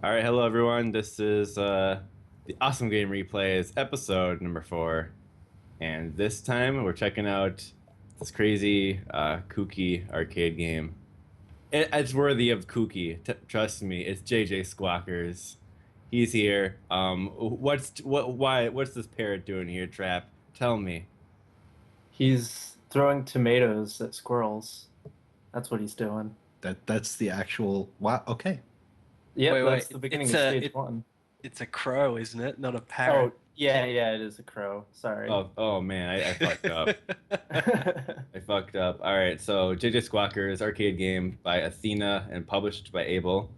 All right, hello everyone. This is the Awesome Game Replays episode number 4, and this time we're checking out this crazy, kooky arcade game. It's worthy of kooky. Trust me, it's JJ Squawkers. He's here. What's this parrot doing here, Trap? Tell me. He's throwing tomatoes at squirrels. That's what he's doing. That's the actual wow. Okay. Yep, Wait, that's the beginning it's of a stage one. it's a crow, isn't it? Not a Oh, parrot. yeah, it is a crow. Sorry. Oh man, I fucked up. I fucked up. All right, so JJ Squawkers arcade game by Athena and published by Able,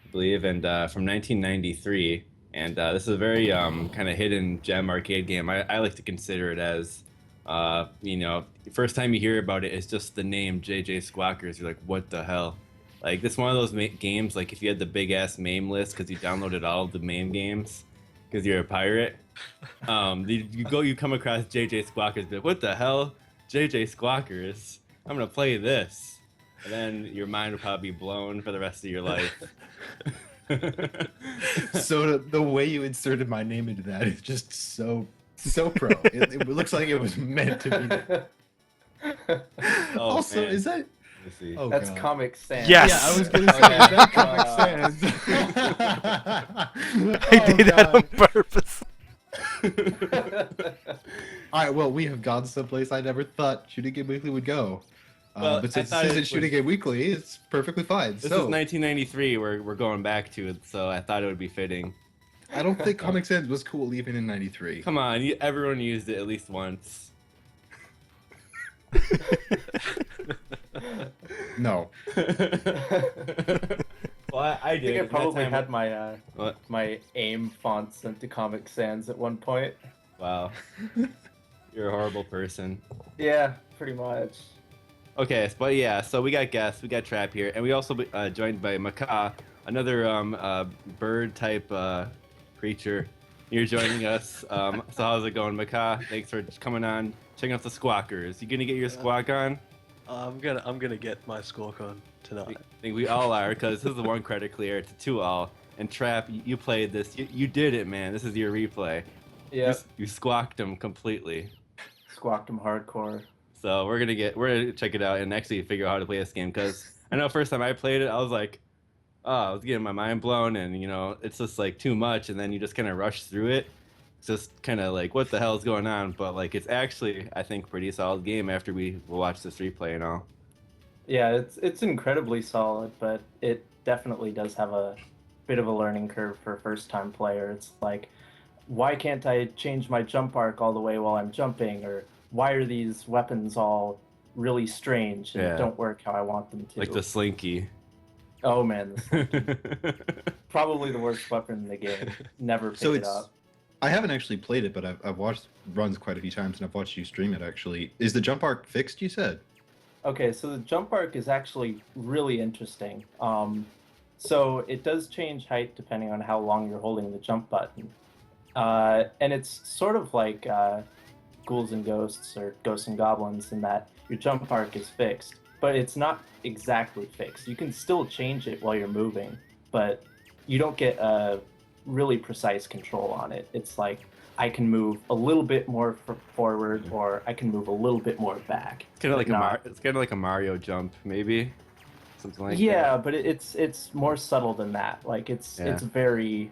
I believe, and from 1993. And this is a very kind of hidden gem arcade game. I like to consider it as, the first time you hear about it, it's just the name JJ Squawkers. You're like, what the hell? Like, this is one of those games, like if you had the big ass MAME list because you downloaded all of the MAME games because you're a pirate. You come across JJ Squawkers, be like, what the hell? JJ Squawkers? I'm gonna play this. And then your mind will probably be blown for the rest of your life. So the way you inserted my name into that is just so pro. It looks like it was meant to be. Oh, Also, man. is that? Let's see. Oh, That's God. Comic Sans. Yes. Yeah, I was gonna say is that Comic Sans. I did that on purpose. All right. Well, we have gone someplace I never thought Shooting Game Weekly would go. Well, But I since thought this it isn't Shooting was- Game Weekly, it's perfectly fine. This So is 1993. We're going back to it, so I thought it would be fitting. I don't think Comic Sans was cool even in '93. Come on, everyone used it at least once. No. Well, I I did. think I That probably time- had my What? my AIM font sent to Comic Sans at one point. Wow. You're a horrible person. Yeah, pretty much. Okay, but yeah, so we got guests, we got Trap here, and we also joined by Macaw, another bird type creature. You're joining us. So how's it going, Macaw? Thanks for coming on, checking out the Squawkers. You gonna get your squawk on? I'm gonna get my squawk on I tonight. think we all are, because this is a one credit clear. It's a 2-all. And Trap, you played this. You did it, man. This is your replay. Yeah, You squawked them completely. squawked him hardcore. So we're gonna check it out and actually figure out how to play this game, because I know first time I played it, I was like, oh, I was getting my mind blown, and it's just like too much, and then you just kind of rush through it. It's just kind of like, what the hell is going on? But like, it's actually, I think, pretty solid game after we watch this replay and all. Yeah, it's incredibly solid, but it definitely does have a bit of a learning curve for a first-time player. It's like, why can't I change my jump arc all the way while I'm jumping? Or why are these weapons all really strange and Yeah. don't work how I want them to? Like the Slinky. Oh man, probably the worst weapon in the game. Never picked So it it's. up. I haven't actually played it, but I've watched runs quite a few times, and I've watched you stream it. Actually, is the jump arc fixed? You said. Okay, so the jump arc is actually really interesting. So it does change height depending on how long you're holding the jump button. And it's sort of like Ghouls and Ghosts or Ghosts and Goblins in that your jump arc is fixed, but it's not exactly fixed. You can still change it while you're moving, but you don't get a really precise control on it. It's like I can move a little bit more forward, or I can move a little bit more back. It's kind of like Not- it's kind of like a Mario jump, maybe something like yeah, that. but it's more subtle than that. Like it's Yeah. very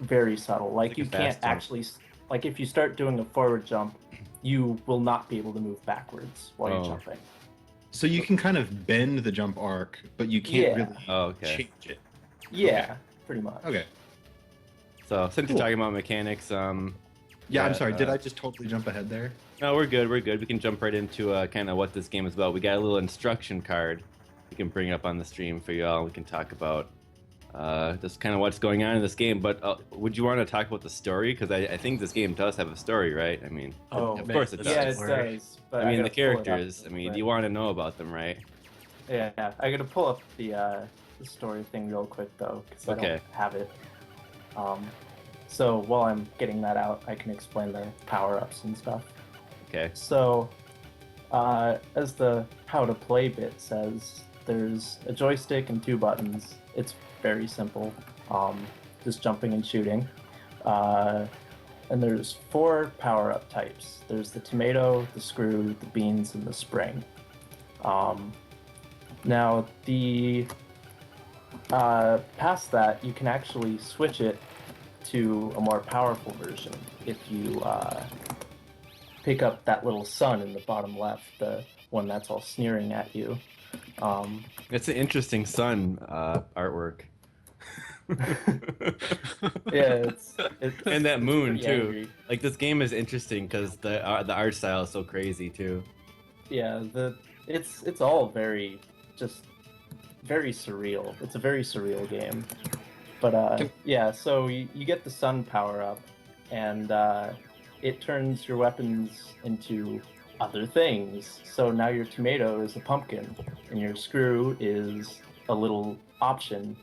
very subtle. Like like you a can't fast jump. actually like if you start doing a forward jump, you will not be able to move backwards while Oh. you're jumping. So you can kind of bend the jump arc, but you can't Yeah. really Oh, okay. change it. Yeah, pretty much. Okay. So since Cool. you're talking about mechanics, Yeah, I'm Yeah, sorry. Did I just totally jump ahead there? no, we're good. We're good. We can jump right into kind of what this game is about. We got a little instruction card we can bring up on the stream for y'all. We can talk about just kind of what's going on in this game. But would you want to talk about the story? Because I think this game does have a story, right? I mean, Oh, of course it does. yeah, it Worry. does. But I mean, the gotta pull it up characters. I real mean, quick. you want to know about them, right? Yeah, I gotta pull up the story thing real quick though, because I Okay. don't have it. So while I'm getting that out, I can explain the power-ups and stuff. Okay. So, as the how to play bit says, there's a joystick and 2 buttons. It's very simple, just jumping and shooting. And there's 4 power-up types. There's the tomato, the screw, the beans, and the spring. Now, the past that, you can actually switch it to a more powerful version if you pick up that little sun in the bottom left, the one that's all sneering at you. It's an interesting sun artwork. Yeah, it's And that it's moon pretty too. angry. Like this game is interesting because the art style is so crazy too. Yeah, it's all very surreal. It's a very surreal game. But yeah, so you get the sun power up, and it turns your weapons into other things. So now your tomato is a pumpkin, and your screw is a little option,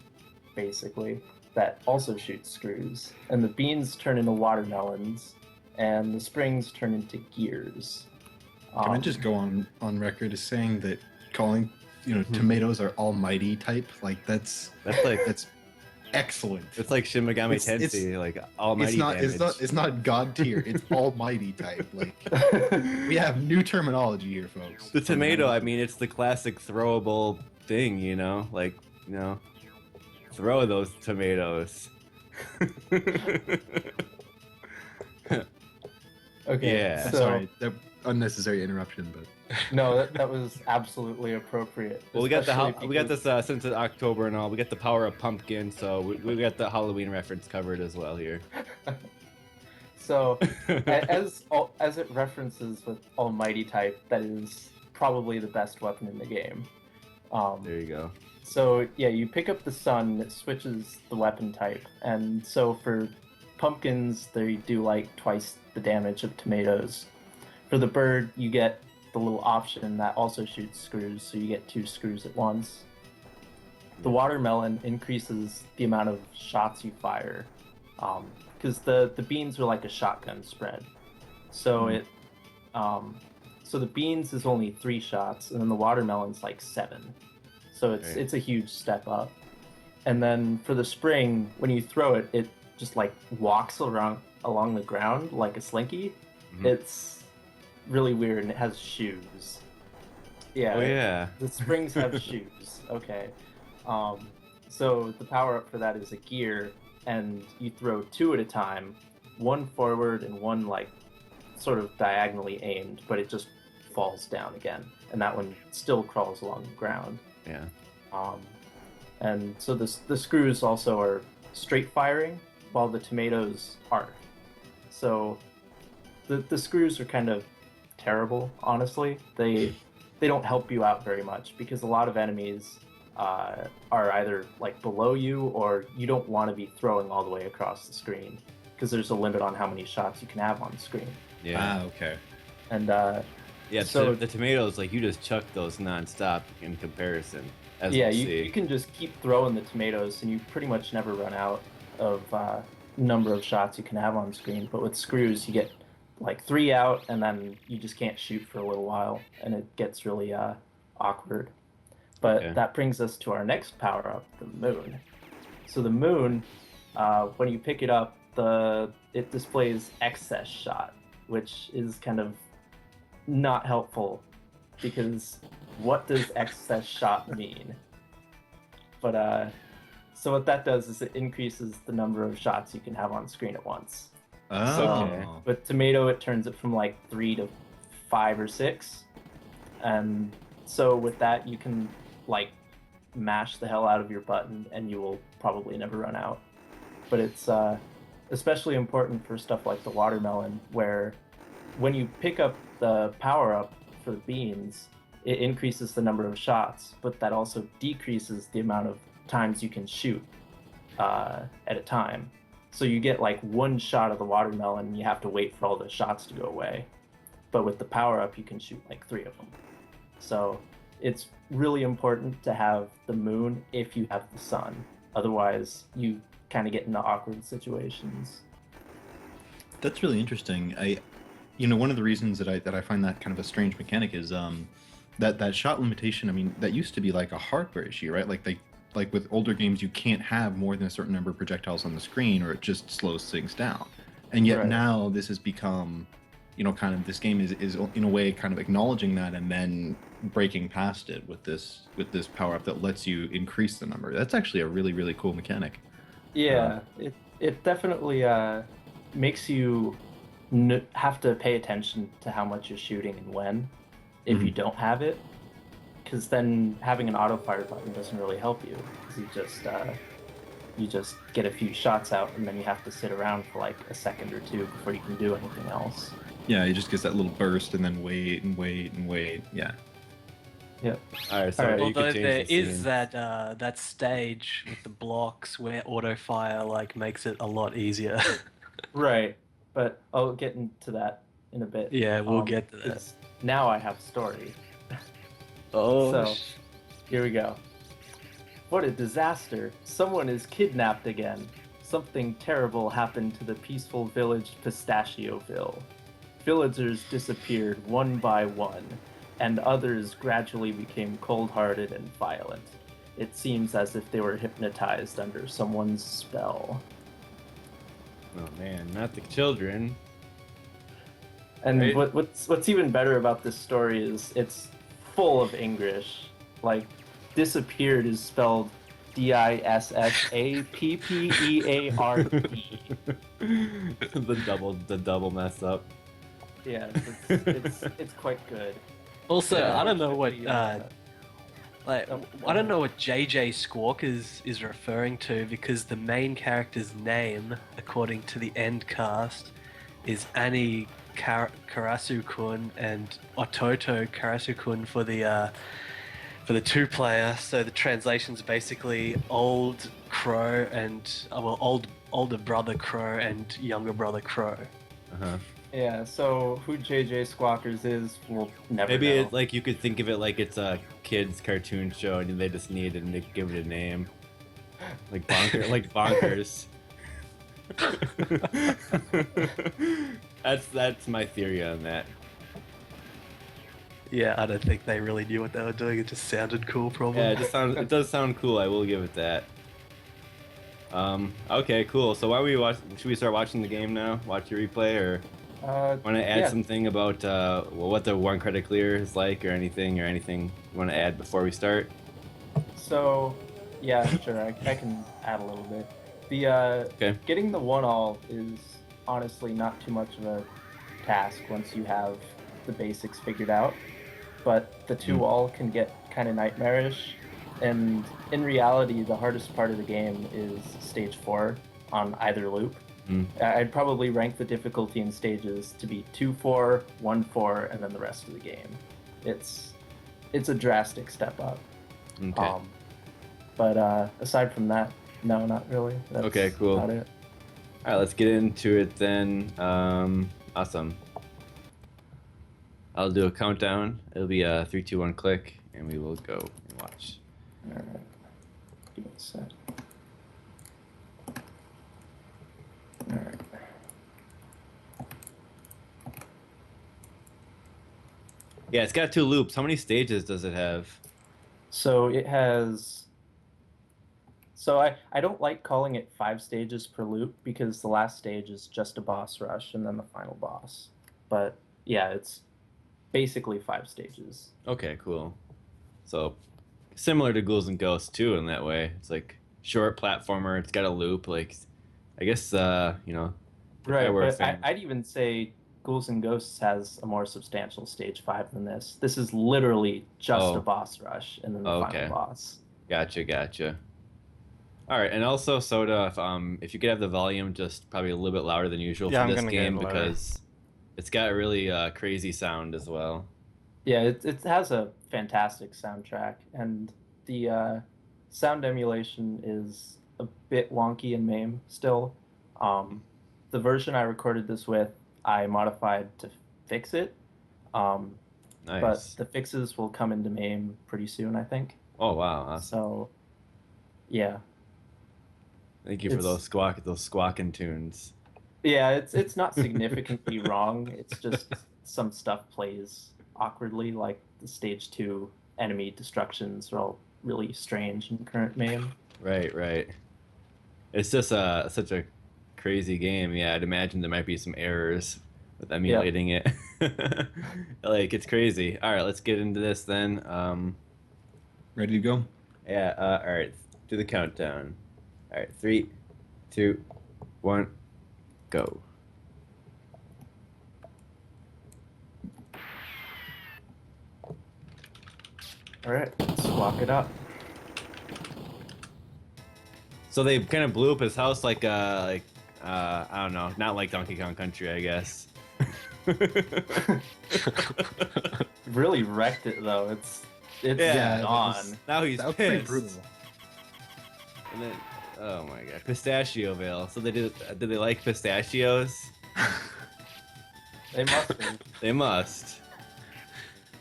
basically, that also shoots screws. And the beans turn into watermelons, and the springs turn into gears. Can I just go on record as saying that calling tomatoes are almighty type, like that's excellent. It's like Shin Megami It's- Tensei, like almighty damage. It's not god tier. It's almighty type. Like we have new terminology here, folks. The tomato, I mean, it's the classic throwable thing, like, throw those tomatoes. Okay, Yeah. so Sorry, that unnecessary interruption, but no, that was absolutely appropriate. Well, we got especially we got because- this since it's October and all. We got the power of pumpkin, so we got the Halloween reference covered as well here. So, as it references with Almighty type, that is probably the best weapon in the game. There you go. So yeah, you pick up the sun, it switches the weapon type, and so for pumpkins, they do like twice the damage of tomatoes. For the bird, you get the little option that also shoots screws, so you get 2 screws at once. The watermelon increases the amount of shots you fire, because the beans are like a shotgun spread. So so the beans is only 3 shots, and then the watermelon's like 7. So it's a huge step up. And then for the spring, when you throw it, it just like walks along the ground like a slinky. Mhm. It's really weird, and it has shoes. Yeah. Oh yeah. The springs have shoes. Okay. So the power up for that is a gear, and you throw 2 at a time, 1 forward and 1 like sort of diagonally aimed, but it just falls down again, and that one still crawls along the ground. Yeah. And so the screws also are straight firing, while the tomatoes aren't. So the screws are kind of terrible, honestly. They don't help you out very much because a lot of enemies are either like below you, or you don't want to be throwing all the way across the screen because there's a limit on how many shots you can have on the screen. Yeah. okay. And Yeah. so- So the tomatoes, like you just chuck those nonstop in comparison. As yeah, we'll you see. can just keep throwing the tomatoes, and you pretty much never run out of number of shots you can have on screen. But with screws, you get like 3 out, and then you just can't shoot for a little while, and it gets really awkward. But Okay. that brings us to our next power up, the moon. So the moon, when you pick it up, it displays excess shot, which is kind of not helpful, because what does excess shot mean? But so what that does is it increases the number of shots you can have on screen at once. Oh. Okay. With tomato, it turns it from like 3 to 5 or 6, and so with that you can like mash the hell out of your button, and you will probably never run out. But it's especially important for stuff like the watermelon, where when you pick up the power up for the beans, it increases the number of shots, but that also decreases the amount of times you can shoot at a time. So you get like 1 shot of the watermelon, and you have to wait for all the shots to go away. But with the power up, you can shoot like 3 of them. So it's really important to have the moon if you have the sun. Otherwise, you kind of get into awkward situations. That's really interesting. One of the reasons that I find that kind of a strange mechanic is that shot limitation, I mean, that used to be like a hardware issue, right? Like with older games, you can't have more than a certain number of projectiles on the screen, or it just slows things down. And yet Right. now this has become, kind of, this game is in a way kind of acknowledging that and then breaking past it with this power up that lets you increase the number. That's actually a really, really cool mechanic. Yeah, it definitely makes you have to pay attention to how much you're shooting and when, if you don't have it, because then having an auto fire button doesn't really help you, because you just get a few shots out and then you have to sit around for like a second or two before you can do anything else. Yeah, it just gets that little burst and then wait and wait and wait. Yeah. Yep. All right. So All right. you Although could change there the is scene. that stage with the blocks where auto fire like makes it a lot easier. Right, but I'll get into that in a bit. Yeah, we'll get to that. 'cause now I have story. Oh, So, here we go. What a disaster. Someone is kidnapped again. Something terrible happened to the peaceful village Pistachioville. Villagers disappeared one by one, and others gradually became cold-hearted and violent. It seems as if they were hypnotized under someone's spell. Oh man, not the children. And Right. what's even better about this story is it's full of English. Like, disappeared is spelled Dissappeard. the double mess up. Yeah, it's quite good. also, Yeah, I don't know what Like, I don't know what JJ Squawkers is referring to, because the main character's name, according to the end cast, is Annie Karasu-kun and Ototo Karasu-kun for the 2-player. So the translation's basically old Crow and older brother Crow and younger brother Crow. Uh-huh. Yeah, so who JJ Squawkers is, we'll never Maybe know. it, like, you could think of it like it's a kids cartoon show and they just need to give it a name, like bonkers. That's my theory on that. Yeah, I don't think they really knew what they were doing. It just sounded cool, probably. Yeah, it does sound cool. I will give it that. Okay, cool. So why we should we start watching the game now? Watch your replay, or want to add yeah. something about what the one credit clear is like, or anything you want to add before we start? So, yeah, sure, I can add a little bit. The Okay. getting the 1-all is honestly not too much of a task once you have the basics figured out, but the 2-all can get kind of nightmarish, and in reality the hardest part of the game is stage 4 on either loop. I'd probably rank the difficulty in stages to be 2-4, 1-4, and then the rest of the game. It's a drastic step up. Okay. But aside from that, no, not really. That's Okay, cool. about it. All right, let's get into it then. Awesome. I'll do a countdown. It'll be a 3, 2, 1 click, and we will go and watch. All right. Give me a sec. All right. Yeah, it's got 2 loops. How many stages does it have? So it has. So I don't like calling it 5 stages per loop, because the last stage is just a boss rush and then the final boss. But yeah, it's basically 5 stages. Okay, cool. So similar to Ghouls and Ghosts too in that way. It's like short platformer. It's got a loop. Like, I guess Right, were a but fan. I'd even say Ghouls and Ghosts has a more substantial stage 5 than this. This is literally just a boss rush and then the Okay. final boss. Gotcha. All right, and also Soda, if you could have the volume just probably a little bit louder than usual Yeah, for I'm this gonna get it game, louder. because it's got a really crazy sound as well. Yeah, it has a fantastic soundtrack, and the sound emulation is a bit wonky in MAME still. The version I recorded this with, I modified to fix it, but Nice. the fixes will come into MAME pretty soon, I think. Oh wow, awesome. So, yeah. Thank you for those squawking tunes. Yeah, it's not significantly wrong. It's just some stuff plays awkwardly, like the stage 2 enemy destructions are all really strange in current MAME. Right. It's just such a crazy game. Yeah, I'd imagine there might be some errors with emulating it. Like it's crazy. All right, let's get into this then. Ready to go? Yeah. All right. Do the countdown. All right. 3, 2, 1, go. All right, let's walk it up. So they kind of blew up his house like I don't know, not like Donkey Kong Country, I guess. Really wrecked it though. It's Yeah, gone. Now he's That was pretty pissed. brutal. And then, oh my god, Pistachio-ville. So did they like pistachios? They must be. They must.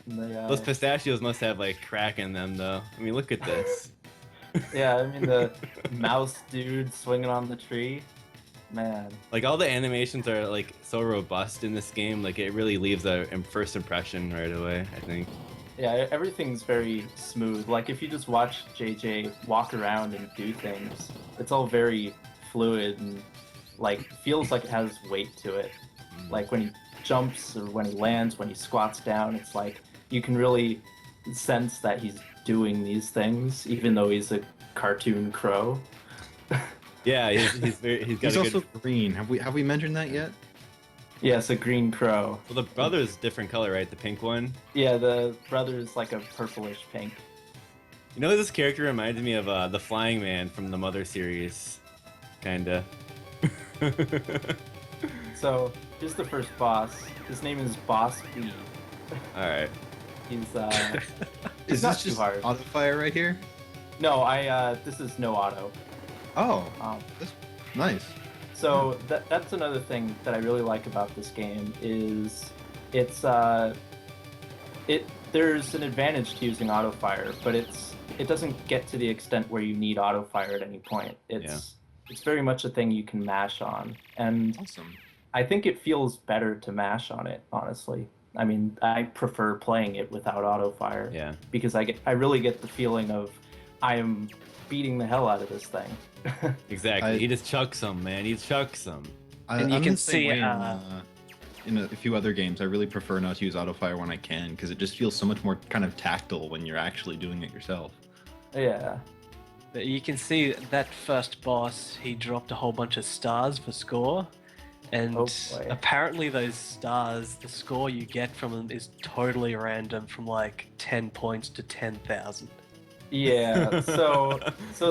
They, Those pistachios must have like crack in them, though. I mean, look at this. yeah, I mean the mouse dude swinging on the tree, man. Like all the animations are like so robust in this game. Like it really leaves a first impression right away, I think. Yeah, everything's very smooth. Like if you just watch JJ walk around and do things, it's all very fluid and like feels like it has weight to it. Like when he jumps or when he lands, when he squats down, it's like you can really sense that he's doing these things, even though he's a cartoon crow. Yeah, he's got He's a also good. green. Have we mentioned that yet? Yes, a green crow. Well, the brother's different color, right? The pink one. Yeah, the brother's like a purplish pink. You know, this character reminded me of the Flying Man from the Mother series, kinda. So here's the first boss. His name is Boss B. All right. He's Is not this too just hard. auto fire right here? No, this is no auto. Oh, Um, that's nice. So that's another thing that I really like about this game is it's there's an advantage to using auto fire, but it doesn't get to the extent where you need auto fire at any point. It's very much a thing you can mash on, and Awesome. I think it feels better to mash on it, honestly. I mean, I prefer playing it without auto fire Yeah. because I really get the feeling of I am beating the hell out of this thing. Exactly. He just chucks them, man. He chucks them. And you I'm can the same see, way in a few other games. I really prefer not to use auto fire when I can because it just feels so much more kind of tactile when you're actually doing it yourself. Yeah. But you can see that first boss, he dropped a whole bunch of stars for score. And Oh, boy. apparently those stars, the score you get from them is totally random from like 10 points to 10,000. Yeah, so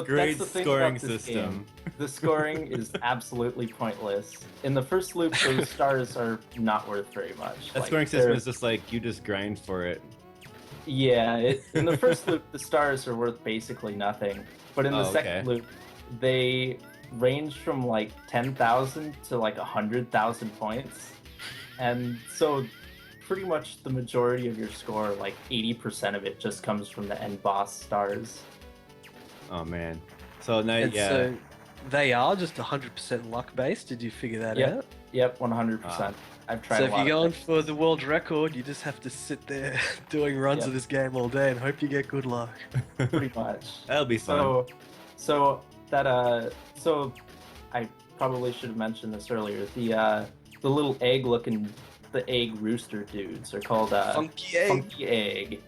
Great that's the thing scoring about this system. game. The scoring is absolutely pointless. In the first loop, those stars are not worth very much. That Like, scoring system they're- is just like you just grind for it. Yeah, in the first loop, the stars are worth basically nothing. But in the Oh, second okay. loop, they range from like 10,000 to like 100,000 points. And so pretty much the majority of your score, like 80% of it, just comes from the end boss stars. Oh man. So now, And yeah. so they are just 100% luck based. Did you figure that Yeah. out? Yep, 100%. I've tried So a if lot you're of going things. for the world record, you just have to sit there doing runs Yep. of this game all day and hope you get good luck. Pretty much. That'll be fun. So I probably should have mentioned this earlier. The little the egg rooster dudes are called Funky egg. Funky Egg.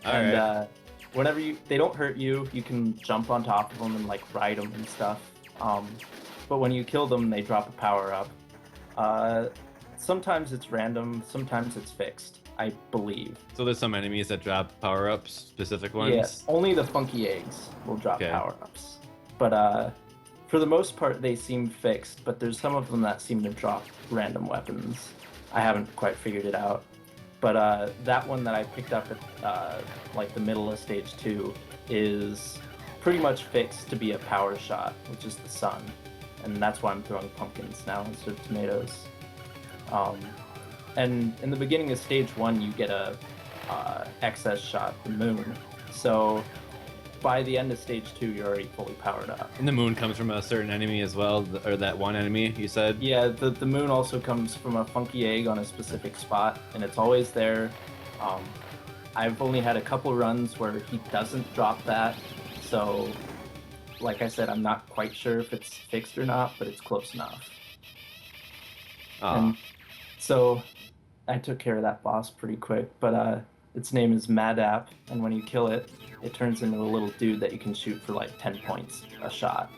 All And right. whenever they don't hurt you, you can jump on top of them and like ride them and stuff. But when you kill them, they drop a power up. Sometimes it's random, sometimes it's fixed, I believe. So there's some enemies that drop power-ups, specific ones. Yes, only the funky eggs will drop Okay. power-ups. But for the most part, they seem fixed, but there's some of them that seem to drop random weapons. I haven't quite figured it out. But that one that I picked up at like the middle of stage 2 is pretty much fixed to be a power shot, which is the sun. And that's why I'm throwing pumpkins now instead of tomatoes. And in the beginning of stage 1, you get a excess shot, the moon. So by the end of stage 2, you're already fully powered up. And the moon comes from a certain enemy as well, or that one enemy you said. Yeah, the moon also comes from a funky egg on a specific spot, and it's always there. I've only had a couple runs where he doesn't drop that, so like I said, I'm not quite sure if it's fixed or not, but it's close enough. Ah, And so I took care of that boss pretty quick, but its name is Madap, and when you kill it, it turns into a little dude that you can shoot for like 10 points a shot,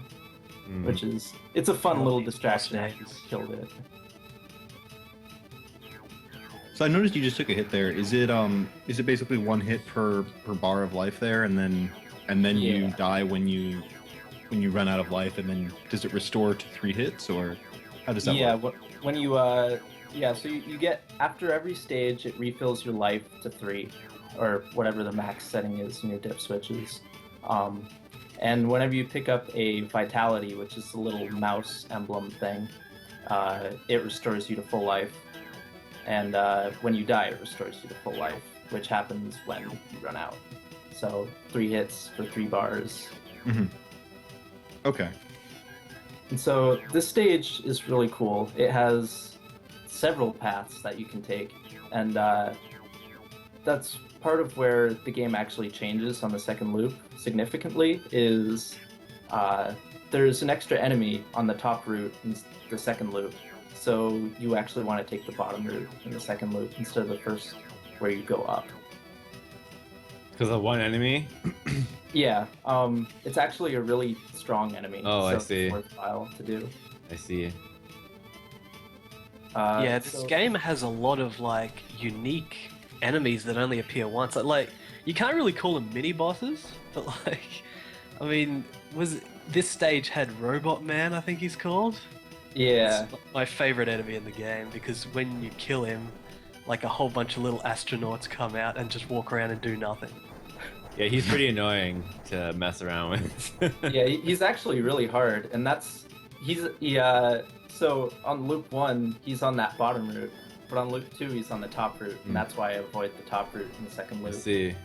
which is, it's a fun little distraction after you killed it. So I noticed you just took a hit there. Is it basically one hit per bar of life there, and then you Yeah. die when you run out of life, and then does it restore to 3 hits, or how does that Yeah, work? when you so you get, after every stage, it refills your life to 3, or whatever the max setting is in your dip switches. And whenever you pick up a vitality, which is the little mouse emblem thing, it restores you to full life. And when you die, it restores you to full life, which happens when you run out. So 3 hits for 3 bars. Mm-hmm. Okay. And so this stage is really cool. It has several paths that you can take, and that's part of where the game actually changes on the second loop significantly. Is there's an extra enemy on the top route in the second loop, so you actually want to take the bottom route in the second loop instead of the first where you go up. because of one enemy. Yeah, it's actually a really strong enemy. Oh, so I see. It's worthwhile to do. I see. Yeah, this So- game has a lot of like unique enemies that only appear once. Like you can't really call them mini bosses, but like, I mean, this stage had Robot Man? I think he's called. Yeah. It's my favorite enemy in the game because when you kill him, like a whole bunch of little astronauts come out and just walk around and do nothing. Yeah, he's pretty annoying to mess around with. Yeah, he's actually really hard, and so on loop 1 he's on that bottom route, but on loop 2 he's on the top route, and that's why I avoid the top route in the second I loop. see.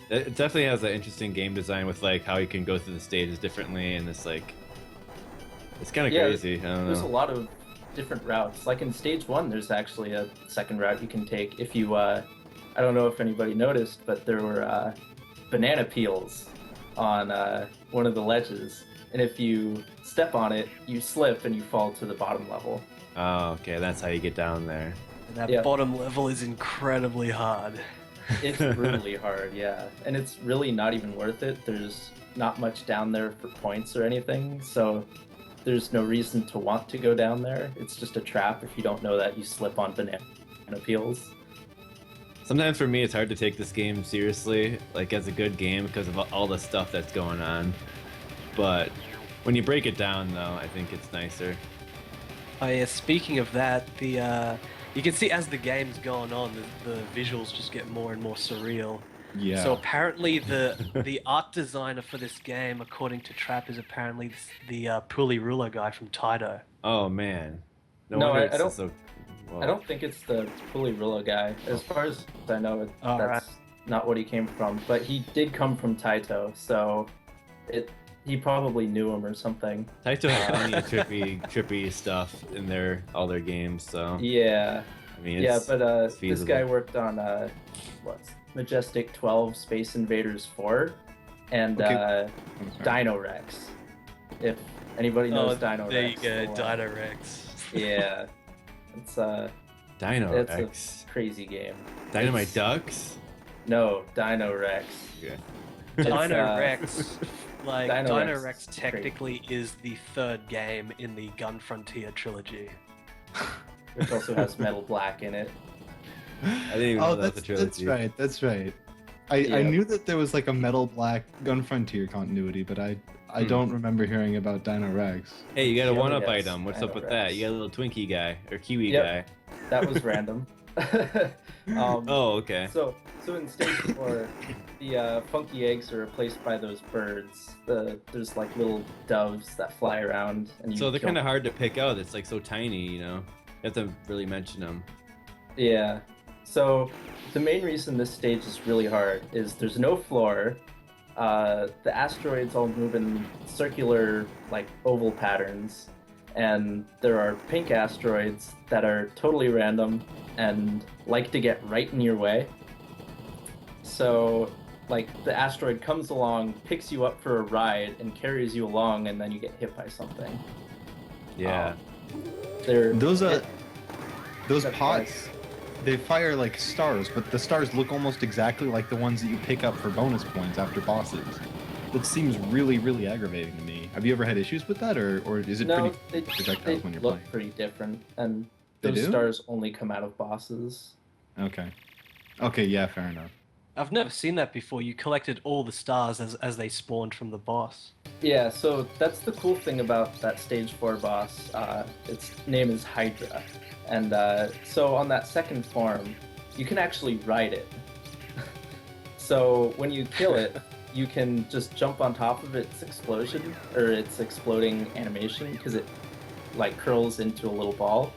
It definitely has an interesting game design with like how you can go through the stages differently, and it's like it's kind of Yeah, crazy. I don't There's a know. lot of different routes. Like in stage 1, there's actually a second route you can take if you. I don't know if anybody noticed, but there were banana peels on one of the ledges, and if you step on it, you slip and you fall to the bottom level. Oh, okay, that's how you get down there. And that Yeah. bottom level is incredibly hard. It's brutally hard, yeah. And it's really not even worth it. There's not much down there for points or anything, so there's no reason to want to go down there. It's just a trap if you don't know that you slip on banana peels. Sometimes for me, it's hard to take this game seriously, like as a good game, because of all the stuff that's going on. But when you break it down, though, I think it's nicer. Oh yeah, speaking of that, you can see as the game's going on, the visuals just get more and more surreal. Yeah. So apparently the art designer for this game, according to Trap, is apparently the Pulley Ruler guy from Taito. Oh man, No, wonder I it's don't- So... Whoa. I don't think it's the fully Rulo guy. As far as I know, All that's not what he came from. But he did come from Taito, so he probably knew him or something. Taito has plenty of trippy stuff in all their games. So Yeah, I mean, yeah. But it's this feasible. guy worked on what's Majestic 12 Space Invaders 4 and Okay. I'm sorry. Dino Rex. If anybody knows Dino there Rex. you go, they'll, Dino Rex. Yeah, it's Dino it's Rex, a crazy game. Dynamite It's- Ducks. No, Dino Rex. Yeah. It's, Dino Rex, like Dino Dino Rex Rex is great. technically is the third game in the Gun Frontier trilogy. Which also has Metal Black in it. I didn't even know Oh, that was a trilogy. that's right. That's right. I Yeah. knew that there was like a Metal Black Gun Frontier continuity, but I don't remember hearing about Dino Rex. Hey, you got a Yeah, one-up yes, item. What's up Dino with that? Rex. You got a little Twinkie guy or Kiwi Yep. guy. That was random. Oh, okay. So in stage 4, the funky eggs are replaced by those birds. There's like little doves that fly around, and you So they're kill kind of them. hard to pick out. It's like so tiny, you know. You have to really mention them. Yeah. So the main reason this stage is really hard is there's no floor. The asteroids all move in circular, like oval patterns, and there are pink asteroids that are totally random and like to get right in your way. So, like, the asteroid comes along, picks you up for a ride, and carries you along, and then you get hit by something. Yeah. Those That's pots, they fire like stars, but the stars look almost exactly like the ones that you pick up for bonus points after bosses. That seems really, really aggravating to me. Have you ever had issues with that, or is it No, pretty projectiles when you're look playing? pretty different, and They those do? stars only come out of bosses. Okay. Okay, yeah, fair enough. I've never seen that before. You collected all the stars as they spawned from the boss. Yeah, so that's the cool thing about that stage 4 boss. Its name is Hydra. And so on that second form, you can actually ride it. So when you kill it, you can just jump on top of its explosion, or its exploding animation, because it like curls into a little ball.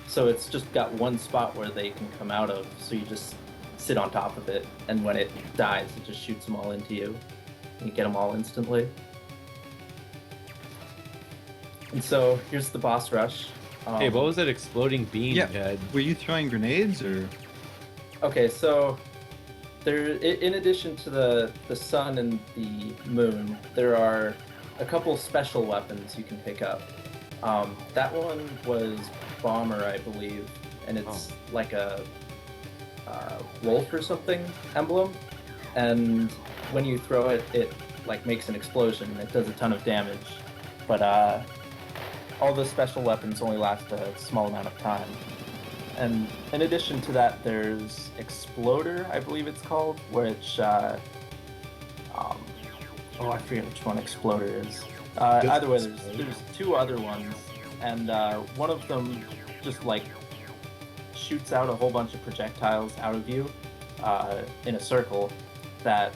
So it's just got one spot where they can come out of, so you just sit on top of it, and when it dies, it just shoots them all into you. And you get them all instantly. And so here's the boss rush. Hey, what was that exploding bean Yeah. you had? Were you throwing grenades or? Okay, so there, in addition to the sun and the moon, there are a couple special weapons you can pick up. That one was Bomber, I believe, and it's like a wolf or something emblem. And when you throw it, it like makes an explosion. And it does a ton of damage, but all the special weapons only last a small amount of time. And in addition to that, there's Exploder, I believe it's called, which I forget which one Exploder is. Either way, there's two other ones, and one of them just like shoots out a whole bunch of projectiles out of you in a circle that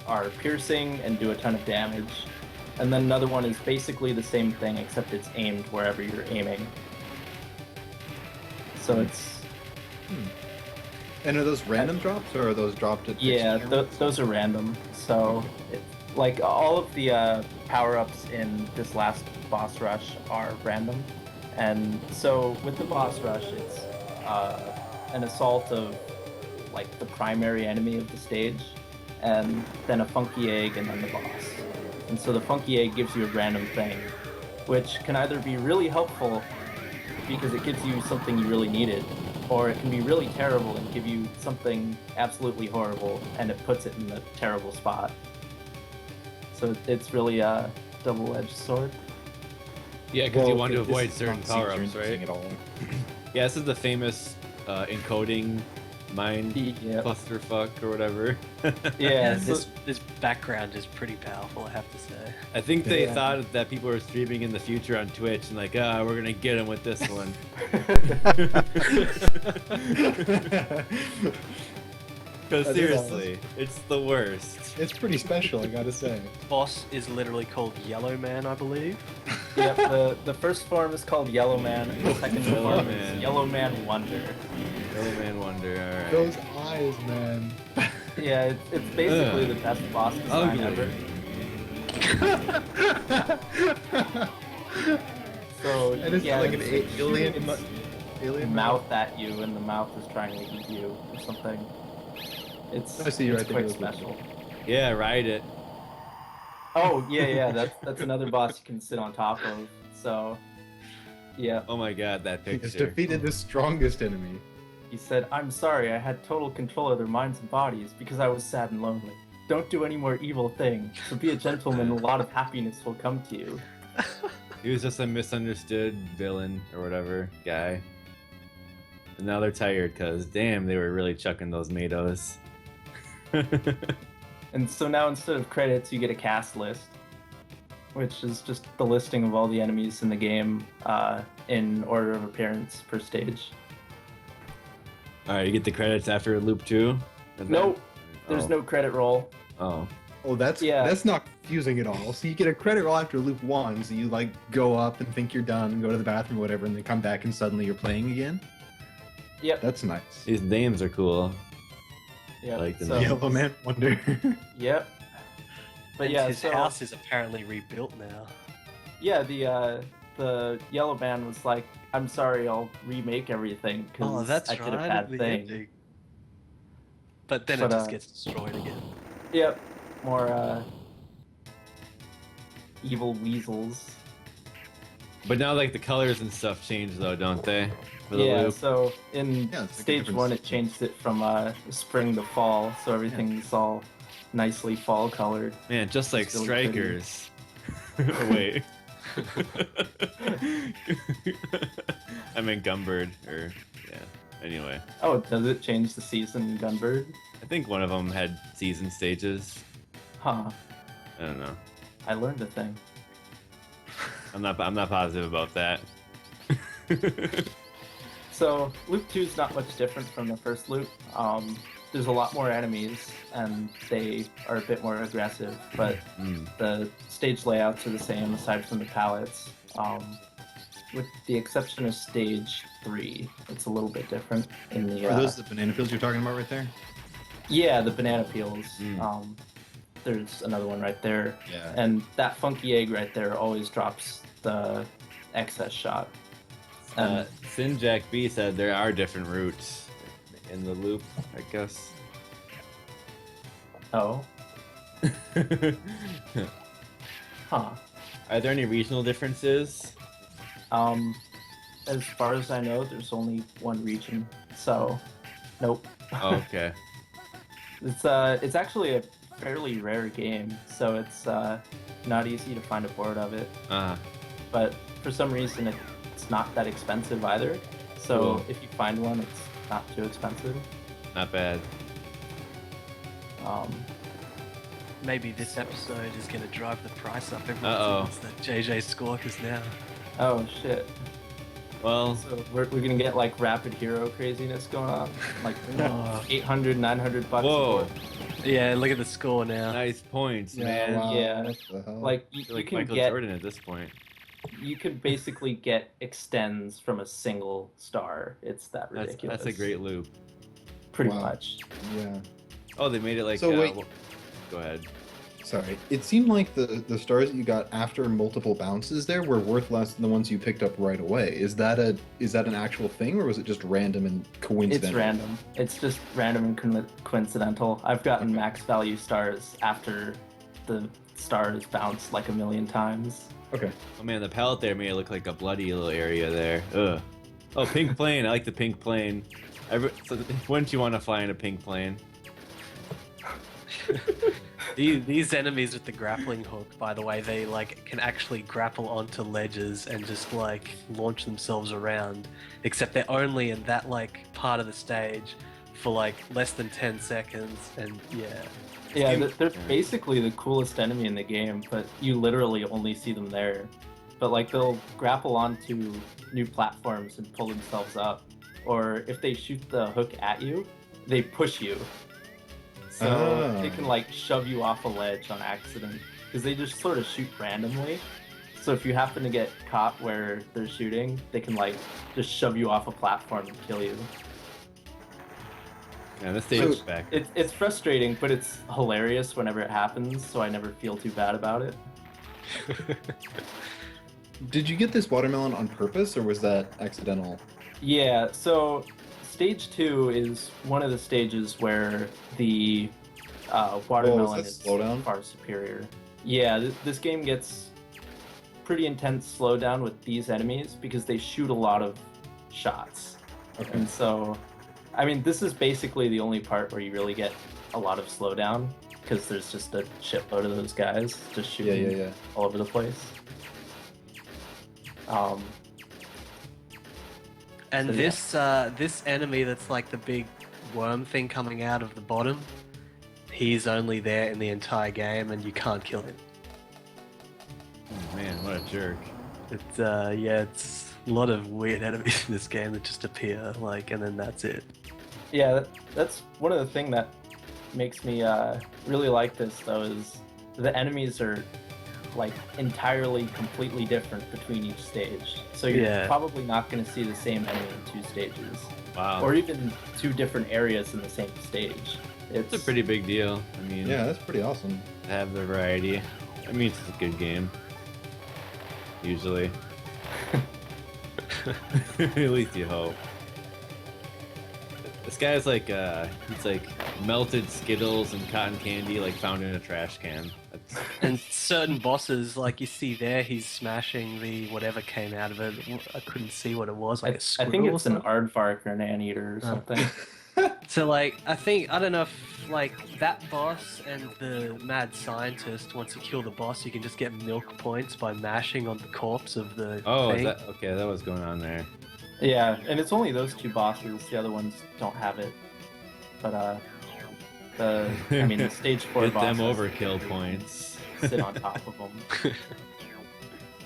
are piercing and do a ton of damage. And then another one is basically the same thing, except it's aimed wherever you're aiming. So it's... And are those random drops, or are those dropped at? Yeah, those are random. So, like, all of the power-ups in this last boss rush are random. And so, with the boss rush, it's an assault of, like, the primary enemy of the stage, and then a funky egg, and then the boss. And so the funky egg gives you a random thing, which can either be really helpful because it gives you something you really needed, or it can be really terrible and give you something absolutely horrible, and it puts it in the terrible spot. So it's really a double-edged sword. Yeah, because you want to this avoid is certain not super power-ups, right? interesting At all. Yeah, this is the famous encoding mind Yeah. clusterfuck or whatever. Yeah, And so- this background is pretty powerful, I have to say. I think they Yeah. thought that people were streaming in the future on Twitch and like, we're gonna get him with this one. Because That is seriously, it's the worst. It's pretty special, I gotta say. Boss is literally called Yellow Man, I believe. Yep, the first form is called Yellow Man, and the second Yellow form Man. is Yellow Man Wonder. Yellow Man Wonder, alright. Those eyes, man. Yeah, it's basically the best boss design Ugly. ever. So And it's yeah, like an it's alien, shooting its alien mouth at you, and the mouth is trying to eat you or something. It's I see you it's right there, quite those special. Yeah, ride it. Oh yeah, that's another boss you can sit on top of. So yeah, Oh my god, that He's picture. defeated the strongest enemy. he said, "I'm sorry, I had total control of their minds and bodies because I was sad and lonely. Don't do any more evil things. So be a gentleman, a lot of happiness will come to you." He was just a misunderstood villain or whatever guy. And now they're tired because damn, they were really chucking those Mados. And so now instead of credits, you get a cast list, which is just the listing of all the enemies in the game in order of appearance per stage. Alright, you get the credits after loop 2? Nope, there's no credit roll. Oh. Oh, that's not confusing at all. So you get a credit roll after loop 1, so you like go up and think you're done and go to the bathroom or whatever, and then come back and suddenly you're playing again. Yep. That's nice. These names are cool. Yep. like the so, Yellow Man Wonder. Yep. But And yeah, his so house is apparently rebuilt now. yeah, the the yellow man was like, "I'm sorry, I'll remake everything Oh, because that's I did a right. bad At the thing." ending. But then But, it just gets destroyed again. Yep, more evil weasels. But now like the colors and stuff change though, don't they? For the Yeah, loop. so in Yeah, it's like a stage different 1 it season. changed it from spring to fall, so everything's all nicely fall colored. Man, just like It's really pretty. strikers. Oh, wait. I meant Gumbird, or yeah. Anyway, Oh, does it change the season in Gunbird? I think one of them had season stages. Huh, I don't know. I learned a thing. I'm not positive about that. So loop 2 is not much different from the first loop. There's a lot more enemies and they are a bit more aggressive, but the stage layouts are the same aside from the palettes. With the exception of stage 3, it's a little bit different in the. Are those the banana peels you're talking about right there? Yeah, the banana peels. There's another one right there. Yeah. And that funky egg right there always drops the excess shot. Sinjack B said there are different routes in the loop, I guess. Oh. Huh. Are there any regional differences? As far as I know, there's only one region, so nope. Oh, okay. It's actually a fairly rare game, so it's not easy to find a board of it. But for some reason, it's not that expensive either. So Cool. if you find one, it's not too expensive. Not bad. Maybe this episode is going to drive the price up. Everyone Uh-oh. wants the JJ Squawkers now. Oh shit! Well, So we're gonna get like rapid hero craziness going on, like Oh. 800, 900 bucks. Whoa. A board. Yeah, look at the score now. nice points, man. Wow, Yeah. what the hell? Like I you feel like can Michael get, Jordan at this point. you could basically get extends from a single star. It's that That's ridiculous. a great loop. Pretty Wow. much. yeah. Oh, they made it like. So wait. Go ahead. Sorry. It seemed like the stars that you got after multiple bounces there were worth less than the ones you picked up right away. Is that an actual thing, or was it just random and coincidental? It's random. It's just random and coincidental. I've gotten max value stars after the stars bounced like a million times. Okay. Oh man, the palette there made it look like a bloody little area there. Ugh. Oh, pink plane. I like the pink plane. So wouldn't you want to fly in a pink plane? These enemies with the grappling hook, by the way, they like can actually grapple onto ledges and just like launch themselves around. Except they're only in that like part of the stage for like less than 10 seconds, and yeah. Yeah, game- they're Yeah. basically the coolest enemy in the game, but you literally only see them there. But like they'll grapple onto new platforms and pull themselves up, or if they shoot the hook at you, they push you. So Ah. they can like shove you off a ledge on accident because they just sort of shoot randomly. So if you happen to get caught where they're shooting, they can like just shove you off a platform and kill you. Yeah, this stage So- is back. It's frustrating, but it's hilarious whenever it happens. So I never feel too bad about it. Did you get this watermelon on purpose, or was that accidental? Yeah, so stage 2 is one of the stages where the watermelon that is slowdown? far superior. Yeah, this game gets pretty intense slowdown with these enemies because they shoot a lot of shots. Okay. And so, I mean, this is basically the only part where you really get a lot of slowdown because there's just a shitload of those guys just Yeah, shooting yeah. all over the place. And So, yeah. this enemy that's like the big worm thing coming out of the bottom, he's only there in the entire game, and you can't kill him. Oh, man, what a jerk. It's it's a lot of weird enemies in this game that just appear, like, and then that's it. Yeah, that's one of the things that makes me really like this, though, is the enemies are like entirely completely different between each stage. So you're Yeah. probably not going to see the same enemy in 2 stages, Wow. or even 2 different areas in the same stage. It's a pretty big deal. I mean, Yeah, that's pretty awesome. to have the variety. I mean, it's a good game. Usually. At least you hope. This guy's like, he's like melted Skittles and cotton candy, like found in a trash can. And certain bosses, like you see there, he's smashing the whatever came out of it. I couldn't see what it was, like a I squirrel think or it's an something. aardvark or an anteater or something. So like, I don't know if like that boss and the mad scientist, once you kill the boss, you can just get milk points by mashing on the corpse of the Oh, is thing. that okay? That was going on there. Yeah, and it's only those two bosses. The other ones don't have it. But the stage 4 Get them bosses overkill points. sit on top of them.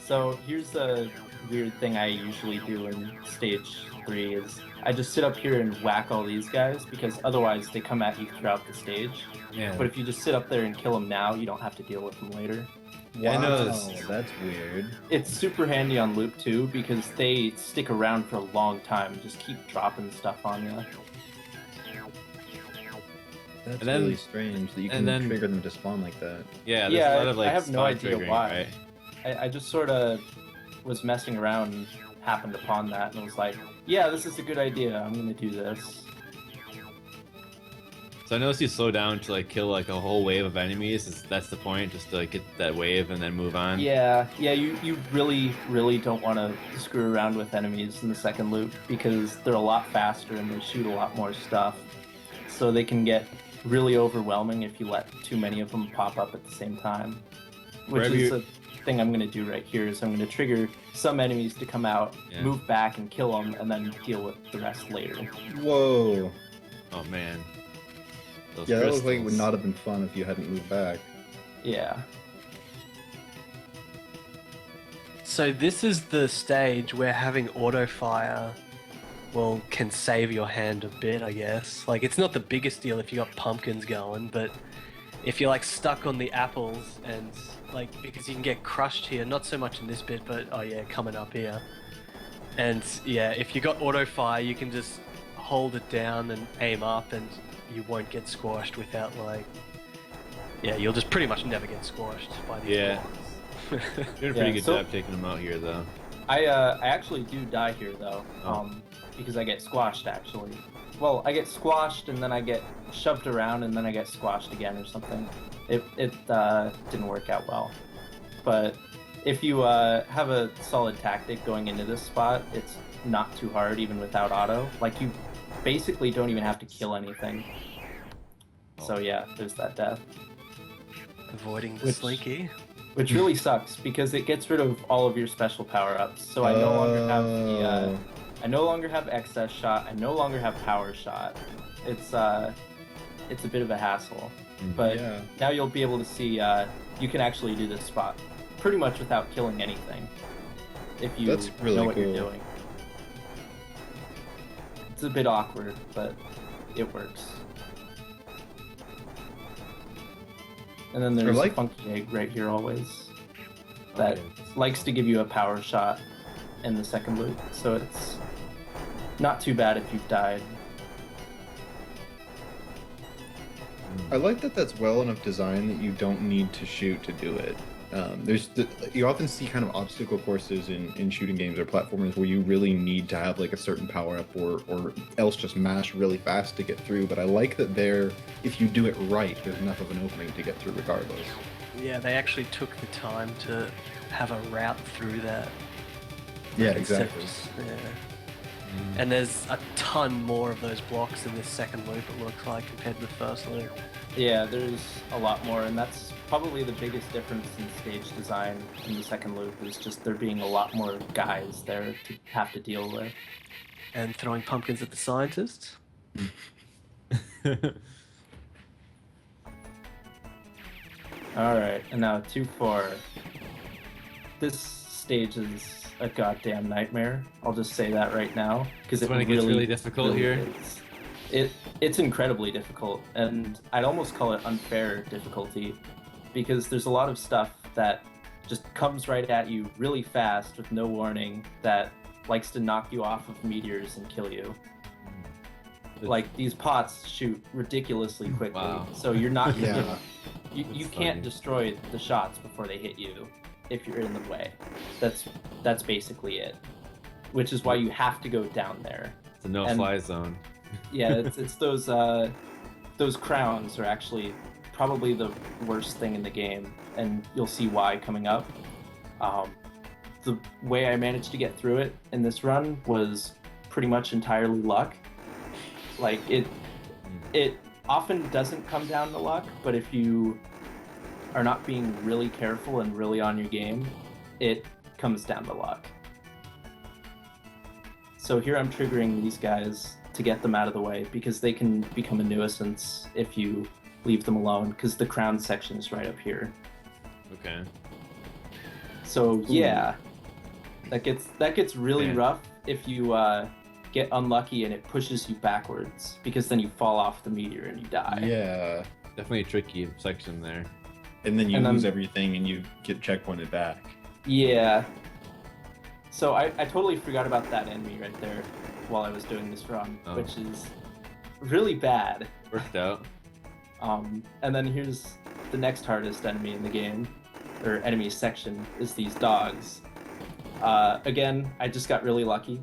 So here's the weird thing I usually do in stage 3 is I just sit up here and whack all these guys because otherwise they come at you throughout the stage. Yeah. But if you just sit up there and kill them now, you don't have to deal with them later. Yeah, I know Wow, this. that's weird. It's super handy on loop 2 because they stick around for a long time and just keep dropping stuff on you. That's And then- really strange that you and can then- trigger them to spawn like that. Yeah, there's Yeah, a lot of like I have no spot idea triggering, why. right? I just sort of was messing around and happened upon that and was like, yeah, this is a good idea. I'm going to do this. So I noticed you slow down to like kill like a whole wave of enemies. That's the point, just to like get that wave and then move on. Yeah, you really don't want to screw around with enemies in the second loop because they're a lot faster and they shoot a lot more stuff. So they can get really overwhelming if you let too many of them pop up at the same time. Which Wherever is you- a thing I'm going to do right here is I'm going to trigger some enemies to come out, Yeah. move back and kill them, and then deal with the rest later. Whoa. Oh man. Those Yeah, that looks like it would crystals. not have been fun if you hadn't moved back. Yeah. So this is the stage where having auto fire, well, can save your hand a bit, I guess. Like, it's not the biggest deal if you got pumpkins going, but if you're like stuck on the apples and like, because you can get crushed here, not so much in this bit, but oh yeah, coming up here. And yeah, if you got auto fire, you can just hold it down and aim up and you won't get squashed without like, yeah, you'll just pretty much never get squashed by these Yeah. blocks. Doing a pretty Yeah, good so- job taking them out here, though. I actually do die here though, Oh. because I get squashed actually. Well, I get squashed and then I get shoved around and then I get squashed again or something. It didn't work out well. But if you have a solid tactic going into this spot, it's not too hard even without auto. Like you basically don't even have to kill anything. So yeah, there's that death. Avoiding the Which- slinky. Which really sucks because it gets rid of all of your special power-ups. So I no longer have the I no longer have excess shot. I no longer have power shot. It's a bit of a hassle. But Yeah. now you'll be able to see you can actually do this spot pretty much without killing anything if you That's really know what you're cool. doing. It's a bit awkward, but it works. And then there's like- a funky egg right here always that Okay. likes to give you a power shot in the second loop, so it's not too bad if you've died. I like that that's well enough designed that you don't need to shoot to do it. You often see kind of obstacle courses in shooting games or platformers where you really need to have like a certain power up or else just mash really fast to get through. But I like that there, if you do it right, there's enough of an opening to get through regardless. Yeah, they actually took the time to have a route through that. Yeah, Instead of exactly. just- yeah. And there's a ton more of those blocks in this second loop, it looks like, compared to the first loop. Yeah, there's a lot more, and that's probably the biggest difference in stage design in the second loop is just there being a lot more guys there to have to deal with. And throwing pumpkins at the scientists. Alright, and now 2-4. This stage is a goddamn nightmare. I'll just say that right now. Because When it gets really difficult here? It's incredibly difficult, and I'd almost call it unfair difficulty, because there's a lot of stuff that just comes right at you really fast with no warning that likes to knock you off of meteors and kill you. Like, these pots shoot ridiculously quickly, Wow. so you're not gonna Yeah. you That's can't funny. destroy the shots before they hit you. if you're in the way. That's basically it. Which is why you have to go down there. It's a no-fly zone. Yeah, it's those crowns are actually probably the worst thing in the game, and you'll see why coming up. The way I managed to get through it in this run was pretty much entirely luck. Like it often doesn't come down to luck, but if you are not being really careful and really on your game, it comes down to luck. So here I'm triggering these guys to get them out of the way because they can become a nuisance if you leave them alone, because the crown section is right up here. Okay. So yeah, that gets really Man. rough if you get unlucky and it pushes you backwards, because then you fall off the meteor and you die. Yeah. Definitely a tricky section there. And then you And then- lose everything and you get checkpointed back. Yeah. So I totally forgot about that enemy right there while I was doing this run, Oh. which is really bad. Worked out. And then here's the next hardest enemy in the game, or enemy section, is these dogs. Again, I just got really lucky.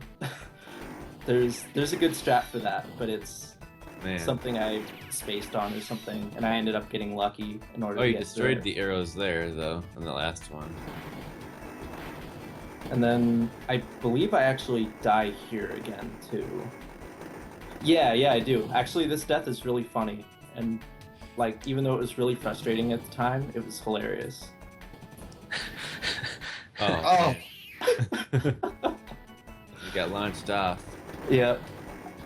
There's a good strat for that, but it's Man. something I spaced on or something, and I ended up getting lucky in order Oh, to you get destroyed through. the arrows there, though, in the last one. And then I believe I actually die here again, too. Yeah, I do. Actually, this death is really funny, and like, even though it was really frustrating at the time, it was hilarious. Oh. You got launched off. Yeah.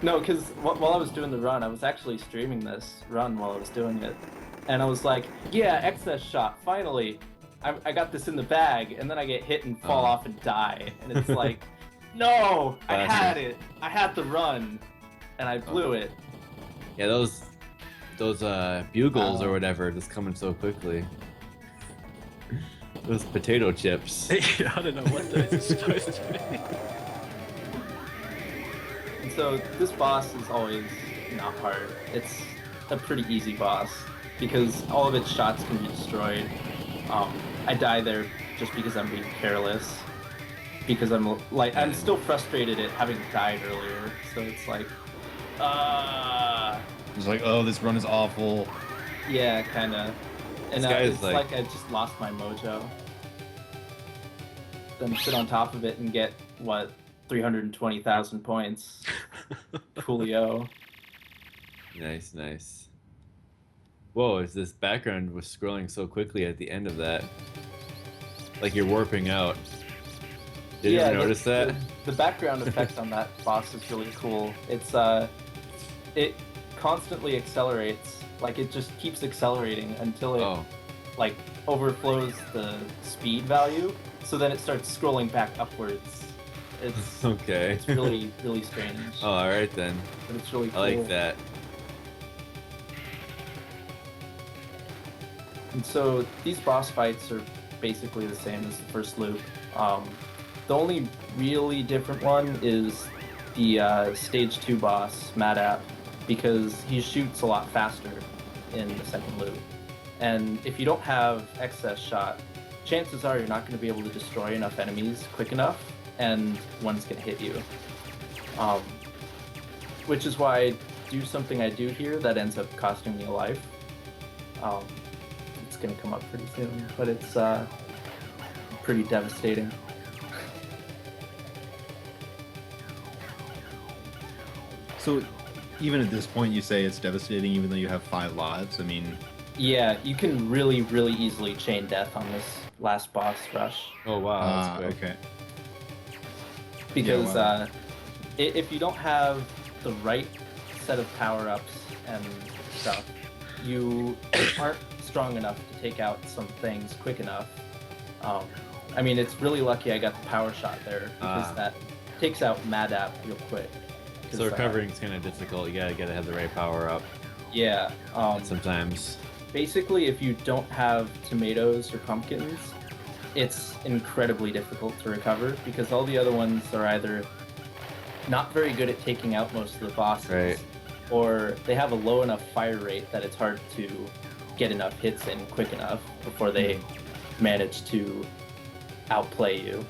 No, because while I was doing the run, I was actually streaming this run while I was doing it. And I was like, yeah, excess shot, finally. I got this in the bag, and then I get hit and fall Oh. off and die. And it's like, no, I had it. I had the run, and I blew it. Yeah, those bugles or Oh. whatever just coming so quickly. Those potato chips. I don't know what those are supposed to be. And so this boss is always not hard. It's a pretty easy boss, because all of its shots can be destroyed. I die there just because I'm being careless, because I'm still frustrated at having died earlier, so it's like, It's like, oh, this run is awful. yeah, kinda. And This guy is it's like- like I just lost my mojo. Then sit on top of it and get, 320,000 points. Coolio. Nice. Whoa, is this background was scrolling so quickly at the end of that? Like you're warping out. Did you ever notice that? The background effect on that boss is really cool. It's it constantly accelerates. Like, it just keeps accelerating until it Oh, like overflows the speed value. So then it starts scrolling back upwards. It's okay. it's really strange. Oh, all right then. But it's really I cool. like that. And so these boss fights are basically the same as the first loop. The only really different one is the stage 2 boss, Madap, because he shoots a lot faster in the second loop. And if you don't have excess shot, chances are you're not going to be able to destroy enough enemies quick enough, and one's going to hit you. Which is why I do something I do here that ends up costing me a life. It's going to come up pretty soon, but it's pretty devastating. So even at this point, you say it's devastating even though you have 5 lives? I mean, Yeah, you can really easily chain death on this last boss rush. Oh wow, that's quick. okay. Because wow. If you don't have the right set of power-ups and stuff, you aren't strong enough to take out some things quick enough. I mean, it's really lucky I got the power shot there, because that takes out Madap real quick. 'Cause, So recovering's kind of difficult. You gotta have the right power up Yeah. sometimes. Basically, if you don't have tomatoes or pumpkins, it's incredibly difficult to recover, because all the other ones are either not very good at taking out most of the bosses, Right. or they have a low enough fire rate that it's hard to get enough hits in quick enough before they manage to outplay you.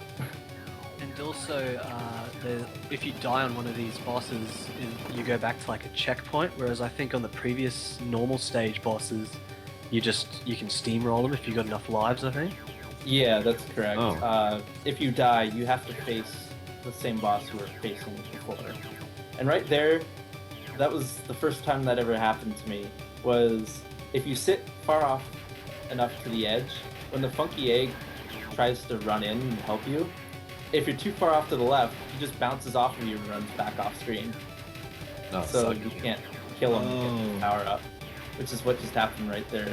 And also, if you die on one of these bosses, you go back to like a checkpoint. Whereas I think on the previous normal stage bosses, you can steamroll them if you got enough lives. I think. Yeah, that's correct. Oh. If you die, you have to face the same boss you were facing before. And right there, that was the first time that ever happened to me, was if you sit far off enough to the edge, when the funky egg tries to run in and help you, if you're too far off to the left, he just bounces off of you and runs back off screen. Oh, So suck. you can't kill him and get the power up, which is what just happened right there.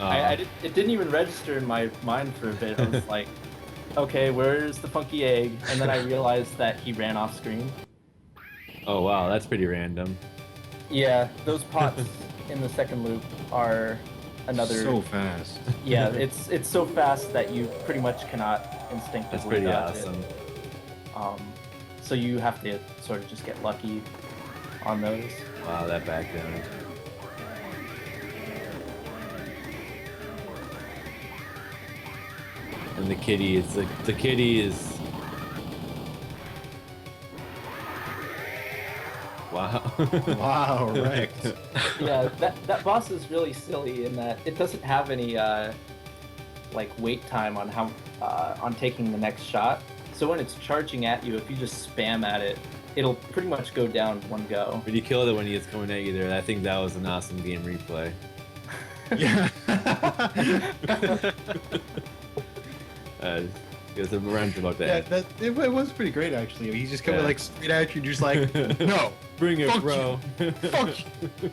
It didn't even register in my mind for a bit. I was like, okay, where's the funky egg? And then I realized that he ran off screen. Oh wow, that's pretty random. Yeah, those pots in the second loop are another. So fast. Yeah, it's so fast that you pretty much cannot instinctively That's pretty dodge awesome. it. So you have to sort of just get lucky on those. Wow, that background. And the kitty is the kitty is. Wow. Wow, wrecked. Yeah, that boss is really silly in that it doesn't have any like wait time on how on taking the next shot. So when it's charging at you, if you just spam at it, it'll pretty much go down in one go. But you killed it when he was coming at you there. I think that was an awesome game replay. Yeah. Because I'm around about Yeah, that. it was pretty great actually. He's just coming Yeah. like straight at you, just like, no, Bring it, fuck bro. fuck you.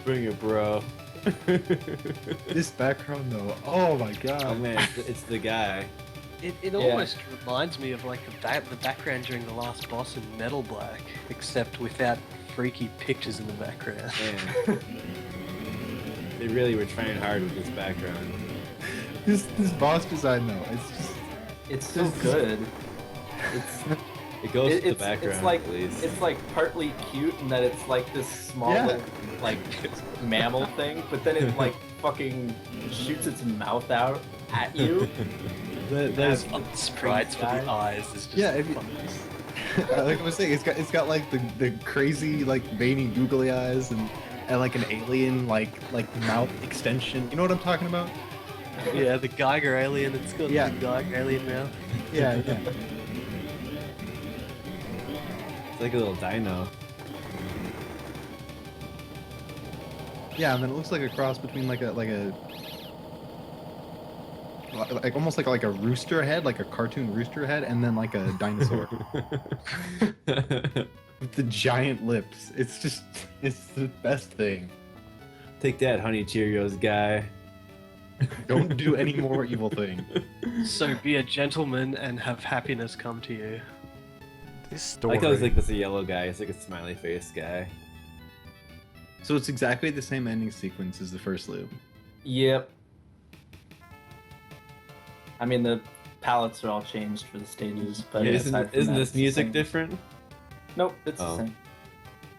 Bring it, bro. This background though, oh my god. Oh man, it's the guy. It Yeah. almost reminds me of like the background during the last boss in Metal Black, except without freaky pictures in the background. Man. They really were trying hard with this background. This boss design though, it's just It's so good. It goes with the It's background, like at least. it's like partly cute in that it's like this small Yeah. little, like mammal thing, but then it like fucking shoots its mouth out at you. there's Sprites for the guy. eyes is just Yeah, if you- fun. like I was saying, it's got like the crazy like veiny googly eyes and like an alien like mouth extension. You know what I'm talking about? Yeah, the Geiger alien. It's got Yeah. the Geiger alien mouth. Yeah. It's like a little dino. Yeah, and then it looks like a cross between like almost like a rooster head, like a cartoon rooster head, and then like a dinosaur with the giant lips. It's the best thing. Take that, Honey Cheerios guy. Don't do any more evil thing. So be a gentleman and have happiness come to you. This I story. like how it's like this a yellow guy. It's like a smiley face guy. So it's exactly the same ending sequence as the first loop. Yep. I mean the palettes are all changed for the stages, but aside from Isn't that, this it's the music same. different? Nope, it's Oh. the same.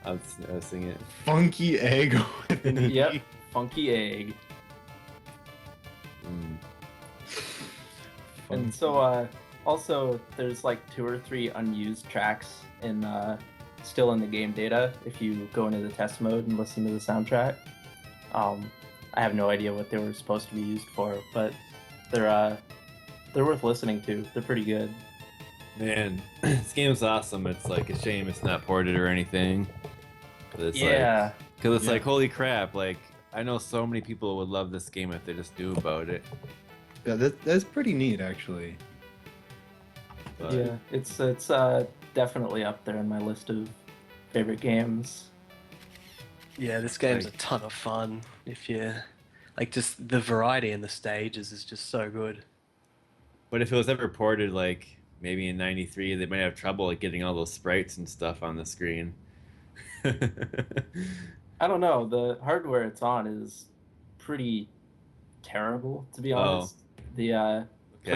I was singing it. Funky egg with an E. Yep. Funky egg. Mm. And so also there's like 2 or 3 unused tracks in still in the game data if you go into the test mode and listen to the soundtrack. I have no idea what they were supposed to be used for, but they're worth listening to. They're pretty good. Man, this game's awesome. It's like a shame it's not ported or anything. Because it's Yeah. Yeah. like, holy crap, like, I know so many people would love this game if they just knew about it. Yeah, that's pretty neat actually. But Yeah, it's definitely up there in my list of favorite games. Yeah, this game's Like- a ton of fun. If you like, just the variety in the stages is just so good. But if it was ever ported, like, maybe in 93, they might have trouble like getting all those sprites and stuff on the screen. I don't know. The hardware it's on is pretty terrible, to be Oh. honest. The Okay.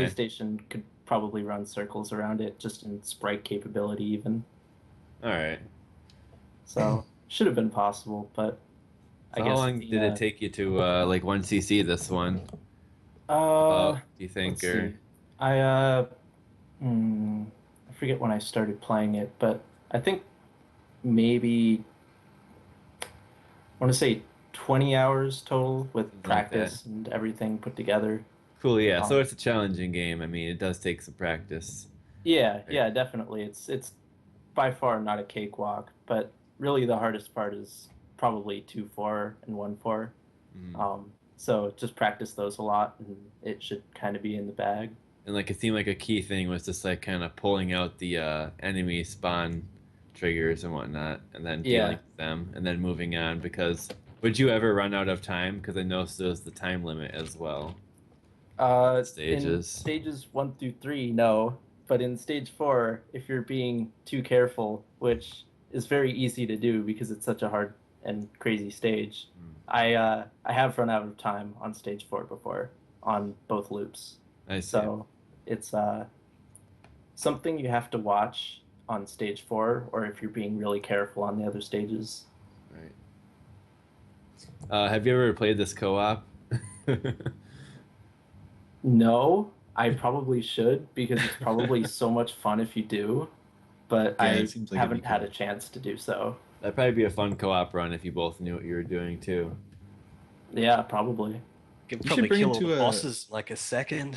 PlayStation could probably run circles around it just in sprite capability, even. Alright. So should have been possible, but So how long did it take you to like 1cc this one? Uh, Do you think? let's Or see. I I forget when I started playing it, but I think maybe I want to say 20 hours total with Something like that. practice and everything put together. Cool, yeah. So Um, it's a challenging game. I mean, it does take some practice. yeah, Right. yeah, definitely. It's by far not a cakewalk, but really the hardest part is probably 2-4 and 1-4. Mhm. So just practice those a lot, and it should kind of be in the bag. And like it seemed like a key thing was just like kind of pulling out the enemy spawn triggers and whatnot, and then dealing Yeah. with them, and then moving on. Because would you ever run out of time? Because I know there's the time limit as well. In Stages. stages 1 through 3, no. But in stage 4, if you're being too careful, which is very easy to do because it's such a hard and crazy stage, Hmm. I have run out of time on stage 4 before on both loops. I see. So it's something you have to watch on stage 4, or if you're being really careful on the other stages. Right. Have you ever played this co-op? No, I probably should because it's probably so much fun if you do, but Yeah, it I seems like it'd be haven't had a cool. chance to do so. That'd probably be a fun co-op run if you both knew what you were doing too. Yeah, probably. Can You should probably bring kill it all the to a. bosses in like a second.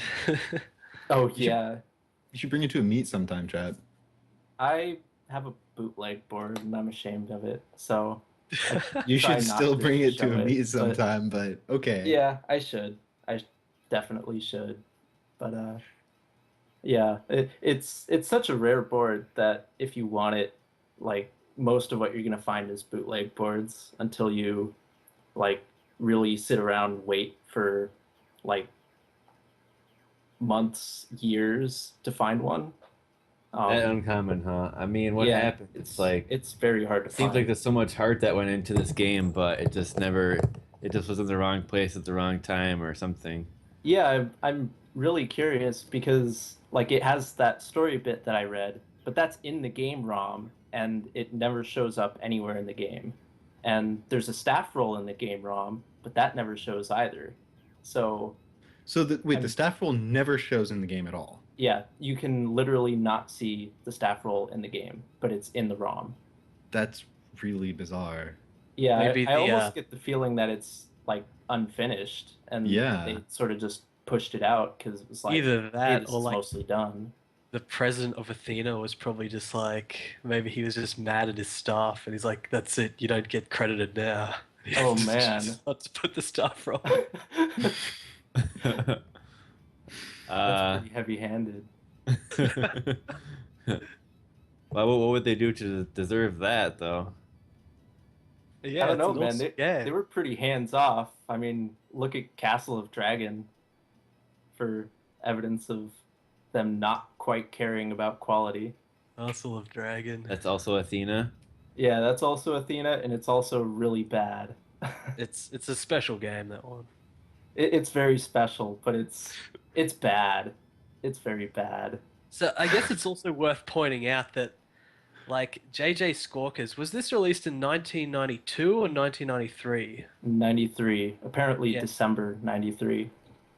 Oh You should. yeah, You should bring it to a meet sometime, Chad. I have a bootleg board and I'm ashamed of it, so I You try should not still to bring it to show a it. meet But sometime, but okay. yeah, I should. I definitely should. But yeah, it's such a rare board that if you want it, like most of what you're gonna find is bootleg boards until you like really sit around wait for like months, years to find one. That Um, uncommon, huh? I mean, what yeah, happened? It's like it's very hard to it seems like find. there's so much heart that went into this game, but it just never. It just was in the wrong place at the wrong time or something. Yeah, I'm really curious because like it has that story bit that I read, but that's in the game ROM and it never shows up anywhere in the game. And there's a staff roll in the game ROM, but that never shows either. So So wait, the I'm staff roll never shows in the game at all. yeah, you can literally not see the staff roll in the game, but it's in the ROM. That's really bizarre. Yeah, Maybe I the almost get the feeling that it's like unfinished and Yeah. they sort of just pushed it out because it was like, either hey, that this or is like mostly done. the president of Athena was probably just like maybe he was just mad at his staff and he's like, "That's it, you don't get credited now." Oh Just man. not to put the staff wrong. That's uh, pretty heavy-handed. well, what would they do to deserve that, though? I Yeah, don't it's know, an man. awesome They game. were pretty hands-off. I mean, look at Castle of Dragon for evidence of them not quite caring about quality. Castle of Dragon. That's also Athena. Yeah, that's also Athena, and it's also really bad. It's a special game, that one. It's very special, but it's bad. It's very bad. So I guess it's also worth pointing out that like JJ Squawkers, was this released in 1992 or 1993? 93, apparently Yeah, December 93.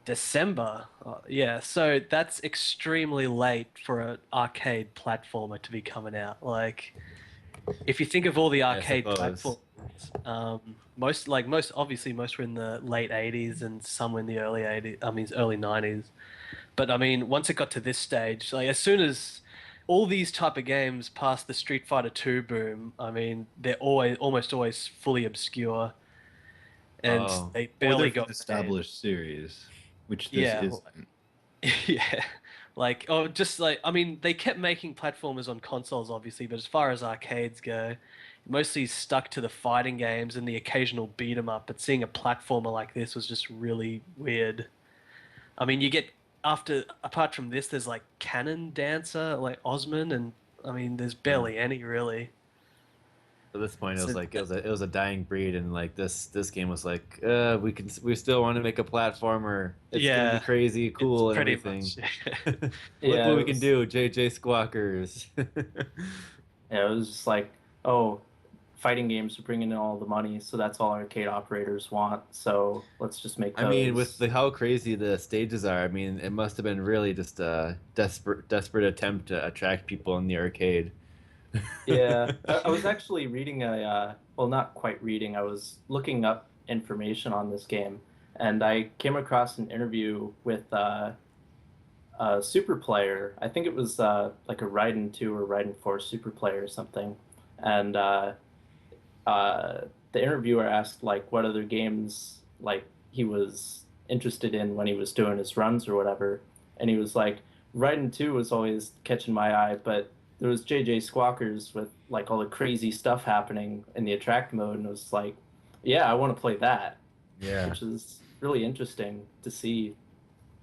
December. Yeah, so that's extremely late for an arcade platformer to be coming out. Like, if you think of all the I arcade suppose. platforms, most obviously most were in the late 80s and some were in the early 80s. I mean, early 90s. But I mean, once it got to this stage, like as soon as all these type of games past the Street Fighter 2 boom, I mean, they're always almost always fully obscure, and Oh, they Or they're barely from got made. established series, which this Yeah, isn't. yeah. Like, oh, just like, I mean, they kept making platformers on consoles, obviously, but as far as arcades go, mostly stuck to the fighting games and the occasional beat 'em up. But seeing a platformer like this was just really weird. I mean, you get apart from this, there's like Cannon Dancer, like Osman, and I mean, there's yeah. barely any really. At this point, it was So like it was a dying breed, and like this game was like, we still want to make a platformer. It's gonna be yeah, crazy, it's cool, and pretty everything. much. Look Yeah, what it we can was do, JJ Squawkers. yeah, it was just like, oh, fighting games are bringing in all the money, so that's all arcade operators want. So let's just make I those. mean, with how crazy the stages are, I mean, it must have been really just a desperate attempt to attract people in the arcade. Yeah, I was actually reading well, not quite reading, I was looking up information on this game, and I came across an interview with a super player. I think it was like a Raiden 2 or Raiden 4 super player or something. And the interviewer asked like what other games like he was interested in when he was doing his runs or whatever. And he was like, Raiden 2 was always catching my eye, but there was JJ Squawkers with like all the crazy stuff happening in the attract mode, and it was like, yeah, I want to play that, Yeah. which is really interesting to see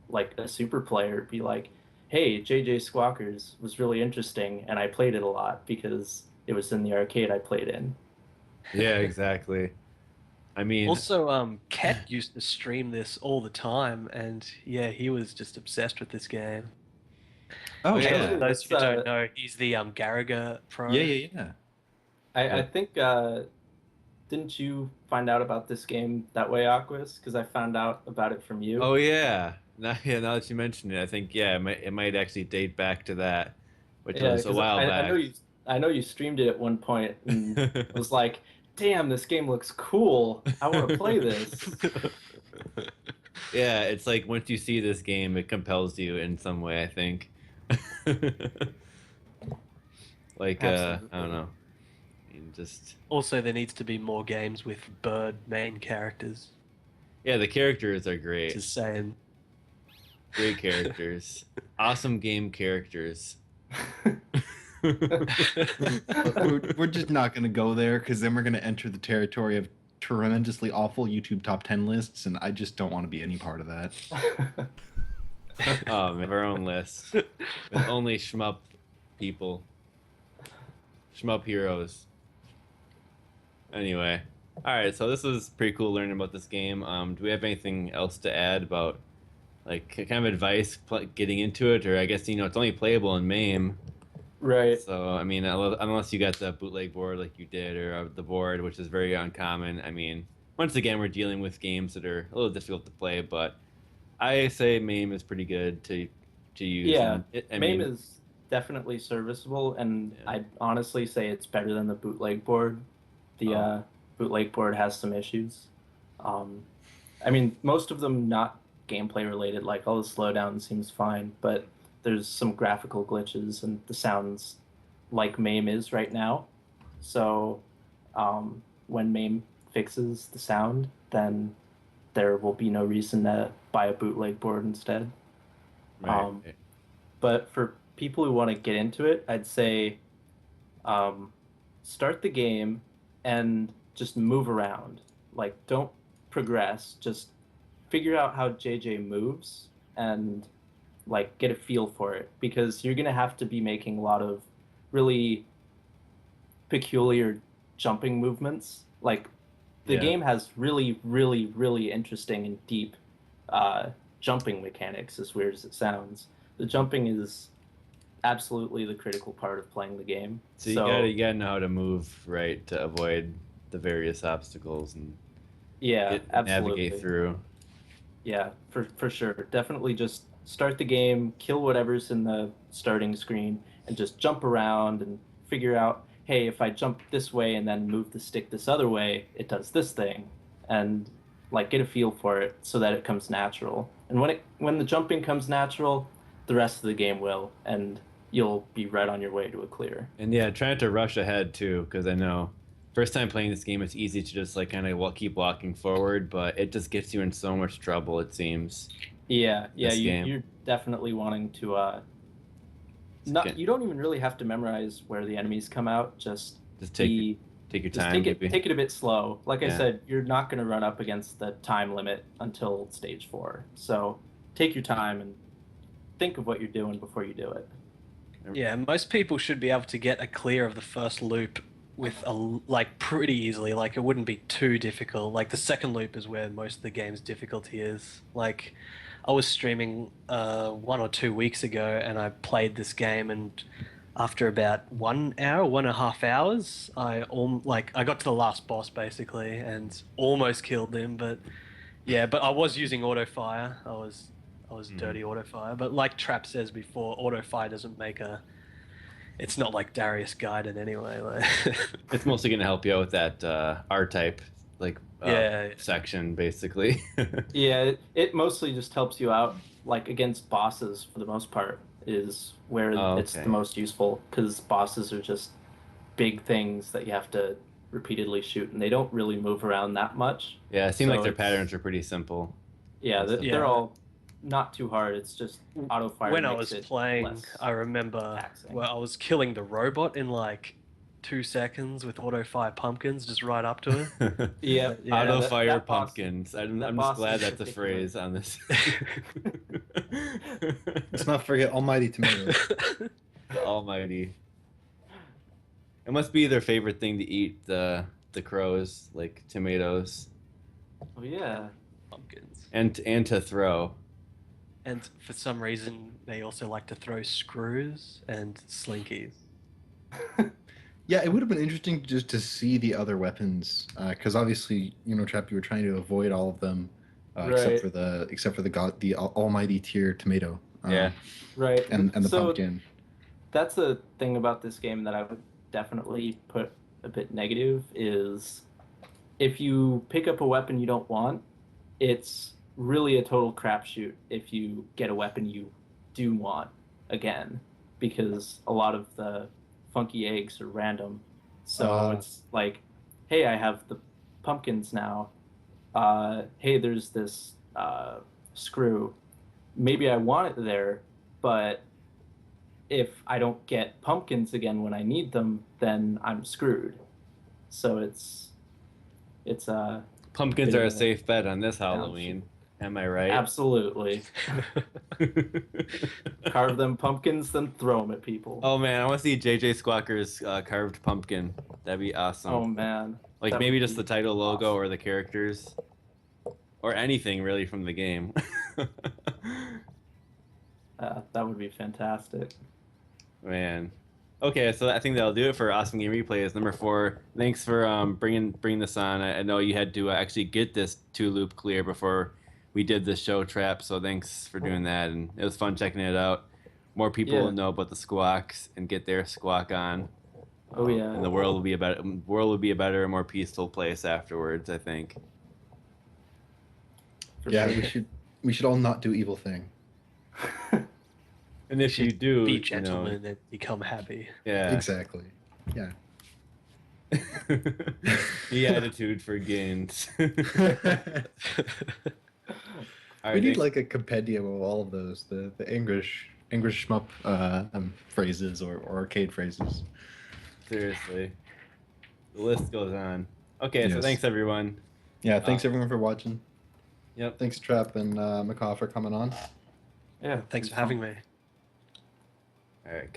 like a super player be like, hey, JJ Squawkers was really interesting, and I played it a lot because it was in the arcade I played in. Yeah, exactly. I mean, Also, Ket used to stream this all the time, and yeah, he was just obsessed with this game. Oh yeah. yeah. For those It's, who don't know, he's the Garaga pro. Yeah. I think didn't you find out about this game that way, Aquas? Because I found out about it from you. oh yeah. Now that you mention it, I think yeah, it might actually date back to that, which Yeah, was a because while back. I know you streamed it at one point and was like, damn, this game looks cool. I want to play this. Yeah, it's like once you see this game, it compels you in some way, I think. Like I don't Absolutely. know. I mean, just Also, there needs to be more games with bird main characters. yeah, the characters are great. Just saying. Great characters. Awesome game characters. We're just not going to go there because then we're going to enter the territory of tremendously awful YouTube top 10 lists, and I just don't want to be any part of that. Oh, we have our own list with only shmup people, shmup heroes. Anyway, all right. So this was pretty cool learning about this game. Do we have anything else to add about like kind of advice getting into it, or I guess it's only playable in MAME. Right. So I mean, unless you got the bootleg board like you did, or the board, which is very uncommon. I mean, once again, we're dealing with games that are a little difficult to play, but I say MAME is pretty good to use. Yeah, I MAME mean, is definitely serviceable, and Yeah. I'd honestly say it's better than the bootleg board. The Oh. Bootleg board has some issues. I mean, most of them not gameplay related, like all the slowdown seems fine, but there's some graphical glitches, and the sounds like MAME is right now. So when MAME fixes the sound, then there will be no reason to buy a bootleg board instead. right. But for people who want to get into it, I'd say start the game and just move around. Like, don't progress. Just figure out how JJ moves and like get a feel for it, because you're gonna have to be making a lot of really peculiar jumping movements. Like the Yeah. game has really, really, really interesting and deep jumping mechanics, as weird as it sounds. The jumping is absolutely the critical part of playing the game. So you gotta know how to move right to avoid the various obstacles and Yeah, absolutely. navigate through. Yeah, for sure. Definitely just start the game, kill whatever's in the starting screen, and just jump around and figure out, hey, if I jump this way and then move the stick this other way, it does this thing. And like get a feel for it so that it comes natural. And when the jumping comes natural, the rest of the game will, and you'll be right on your way to a clear. And yeah, try not to rush ahead too, because I know first time playing this game, it's easy to just like kind of keep walking forward, but it just gets you in so much trouble. It seems. Yeah, This game. you're definitely wanting to Get- you don't even really have to memorize where the enemies come out. Just Just be take your just time. maybe. take it a bit slow. Like I Yeah. said, you're not going to run up against the time limit until stage 4. So take your time and think of what you're doing before you do it. Yeah, most people should be able to get a clear of the first loop with like pretty easily. Like it wouldn't be too difficult. Like the second loop is where most of the game's difficulty is. Like I was streaming 1 or 2 weeks ago, and I played this game, and after about 1 hour, 1.5 hours, I got to the last boss basically and almost killed him. But yeah, but I was using auto fire. I was dirty auto fire. But like Trap says before, auto fire doesn't make a. It's not like Darius Gaiden anyway. Like It's mostly going to help you out with that R type, like yeah, section, basically. Yeah, it mostly just helps you out, like against bosses for the most part, is where Oh, it's okay. the most useful because bosses are just big things that you have to repeatedly shoot, and they don't really move around that much. Yeah, it seemed like So their it's- patterns are pretty simple. Yeah, Most of they're them. all not too hard. It's just auto fire when I makes was it playing, less I remember taxing. well, I was killing the robot in like 2 seconds with auto fire pumpkins just right up to it. Yeah, Yeah, Auto that- fire that boss- pumpkins. that I'm just boss glad is that's a ridiculous. phrase on this. Let's not forget Almighty Tomatoes. The Almighty. It must be their favorite thing to eat, the crows, like tomatoes, Oh yeah. pumpkins. and to throw. And for some reason, they also like to throw screws and slinkies. Yeah, it would have been interesting just to see the other weapons, because obviously, Trap, you were trying to avoid all of them, Right. except for the almighty tier tomato. Yeah. Right. And the So pumpkin. that's the thing about this game that I would definitely put a bit negative is if you pick up a weapon you don't want, it's really a total crapshoot if you get a weapon you do want again, because a lot of the funky eggs are random. So it's like, hey, I have the pumpkins now. Hey, there's this screw. Maybe I want it there, but if I don't get pumpkins again when I need them, then I'm screwed. So it's Pumpkins bit are a of a safe bet on this Halloween. Am I right? absolutely carve them pumpkins, then throw them at people. Oh man, I want to see JJ Squawkers carved pumpkin. That'd be awesome. Oh, man, Like that maybe would just be the title logo awesome. or the characters, or anything really from the game. That would be fantastic. Man. Okay, so I think that'll do it for Awesome Game Replays. Number 4. Thanks for bringing this on. I know you had to actually get this 2-loop clear before we did the show Trap, so thanks for doing that. And it was fun checking it out. More people Yeah. will know about the squawks and get their squawk on. Oh yeah. And the world will be a better, more peaceful place afterwards, I think. For Yeah, sure. we should all not do evil thing. And if you do, Be gentlemen and become happy. yeah. Exactly. Yeah. The attitude for gains. All right, We need thanks. like a compendium of all of those, the English shmup phrases or arcade phrases. Seriously. The list goes on. Okay, so Yes. thanks everyone. Yeah, thanks everyone for watching. Yep. Thanks Trap and McCaw for coming on. Yeah. Thanks for having me. All right.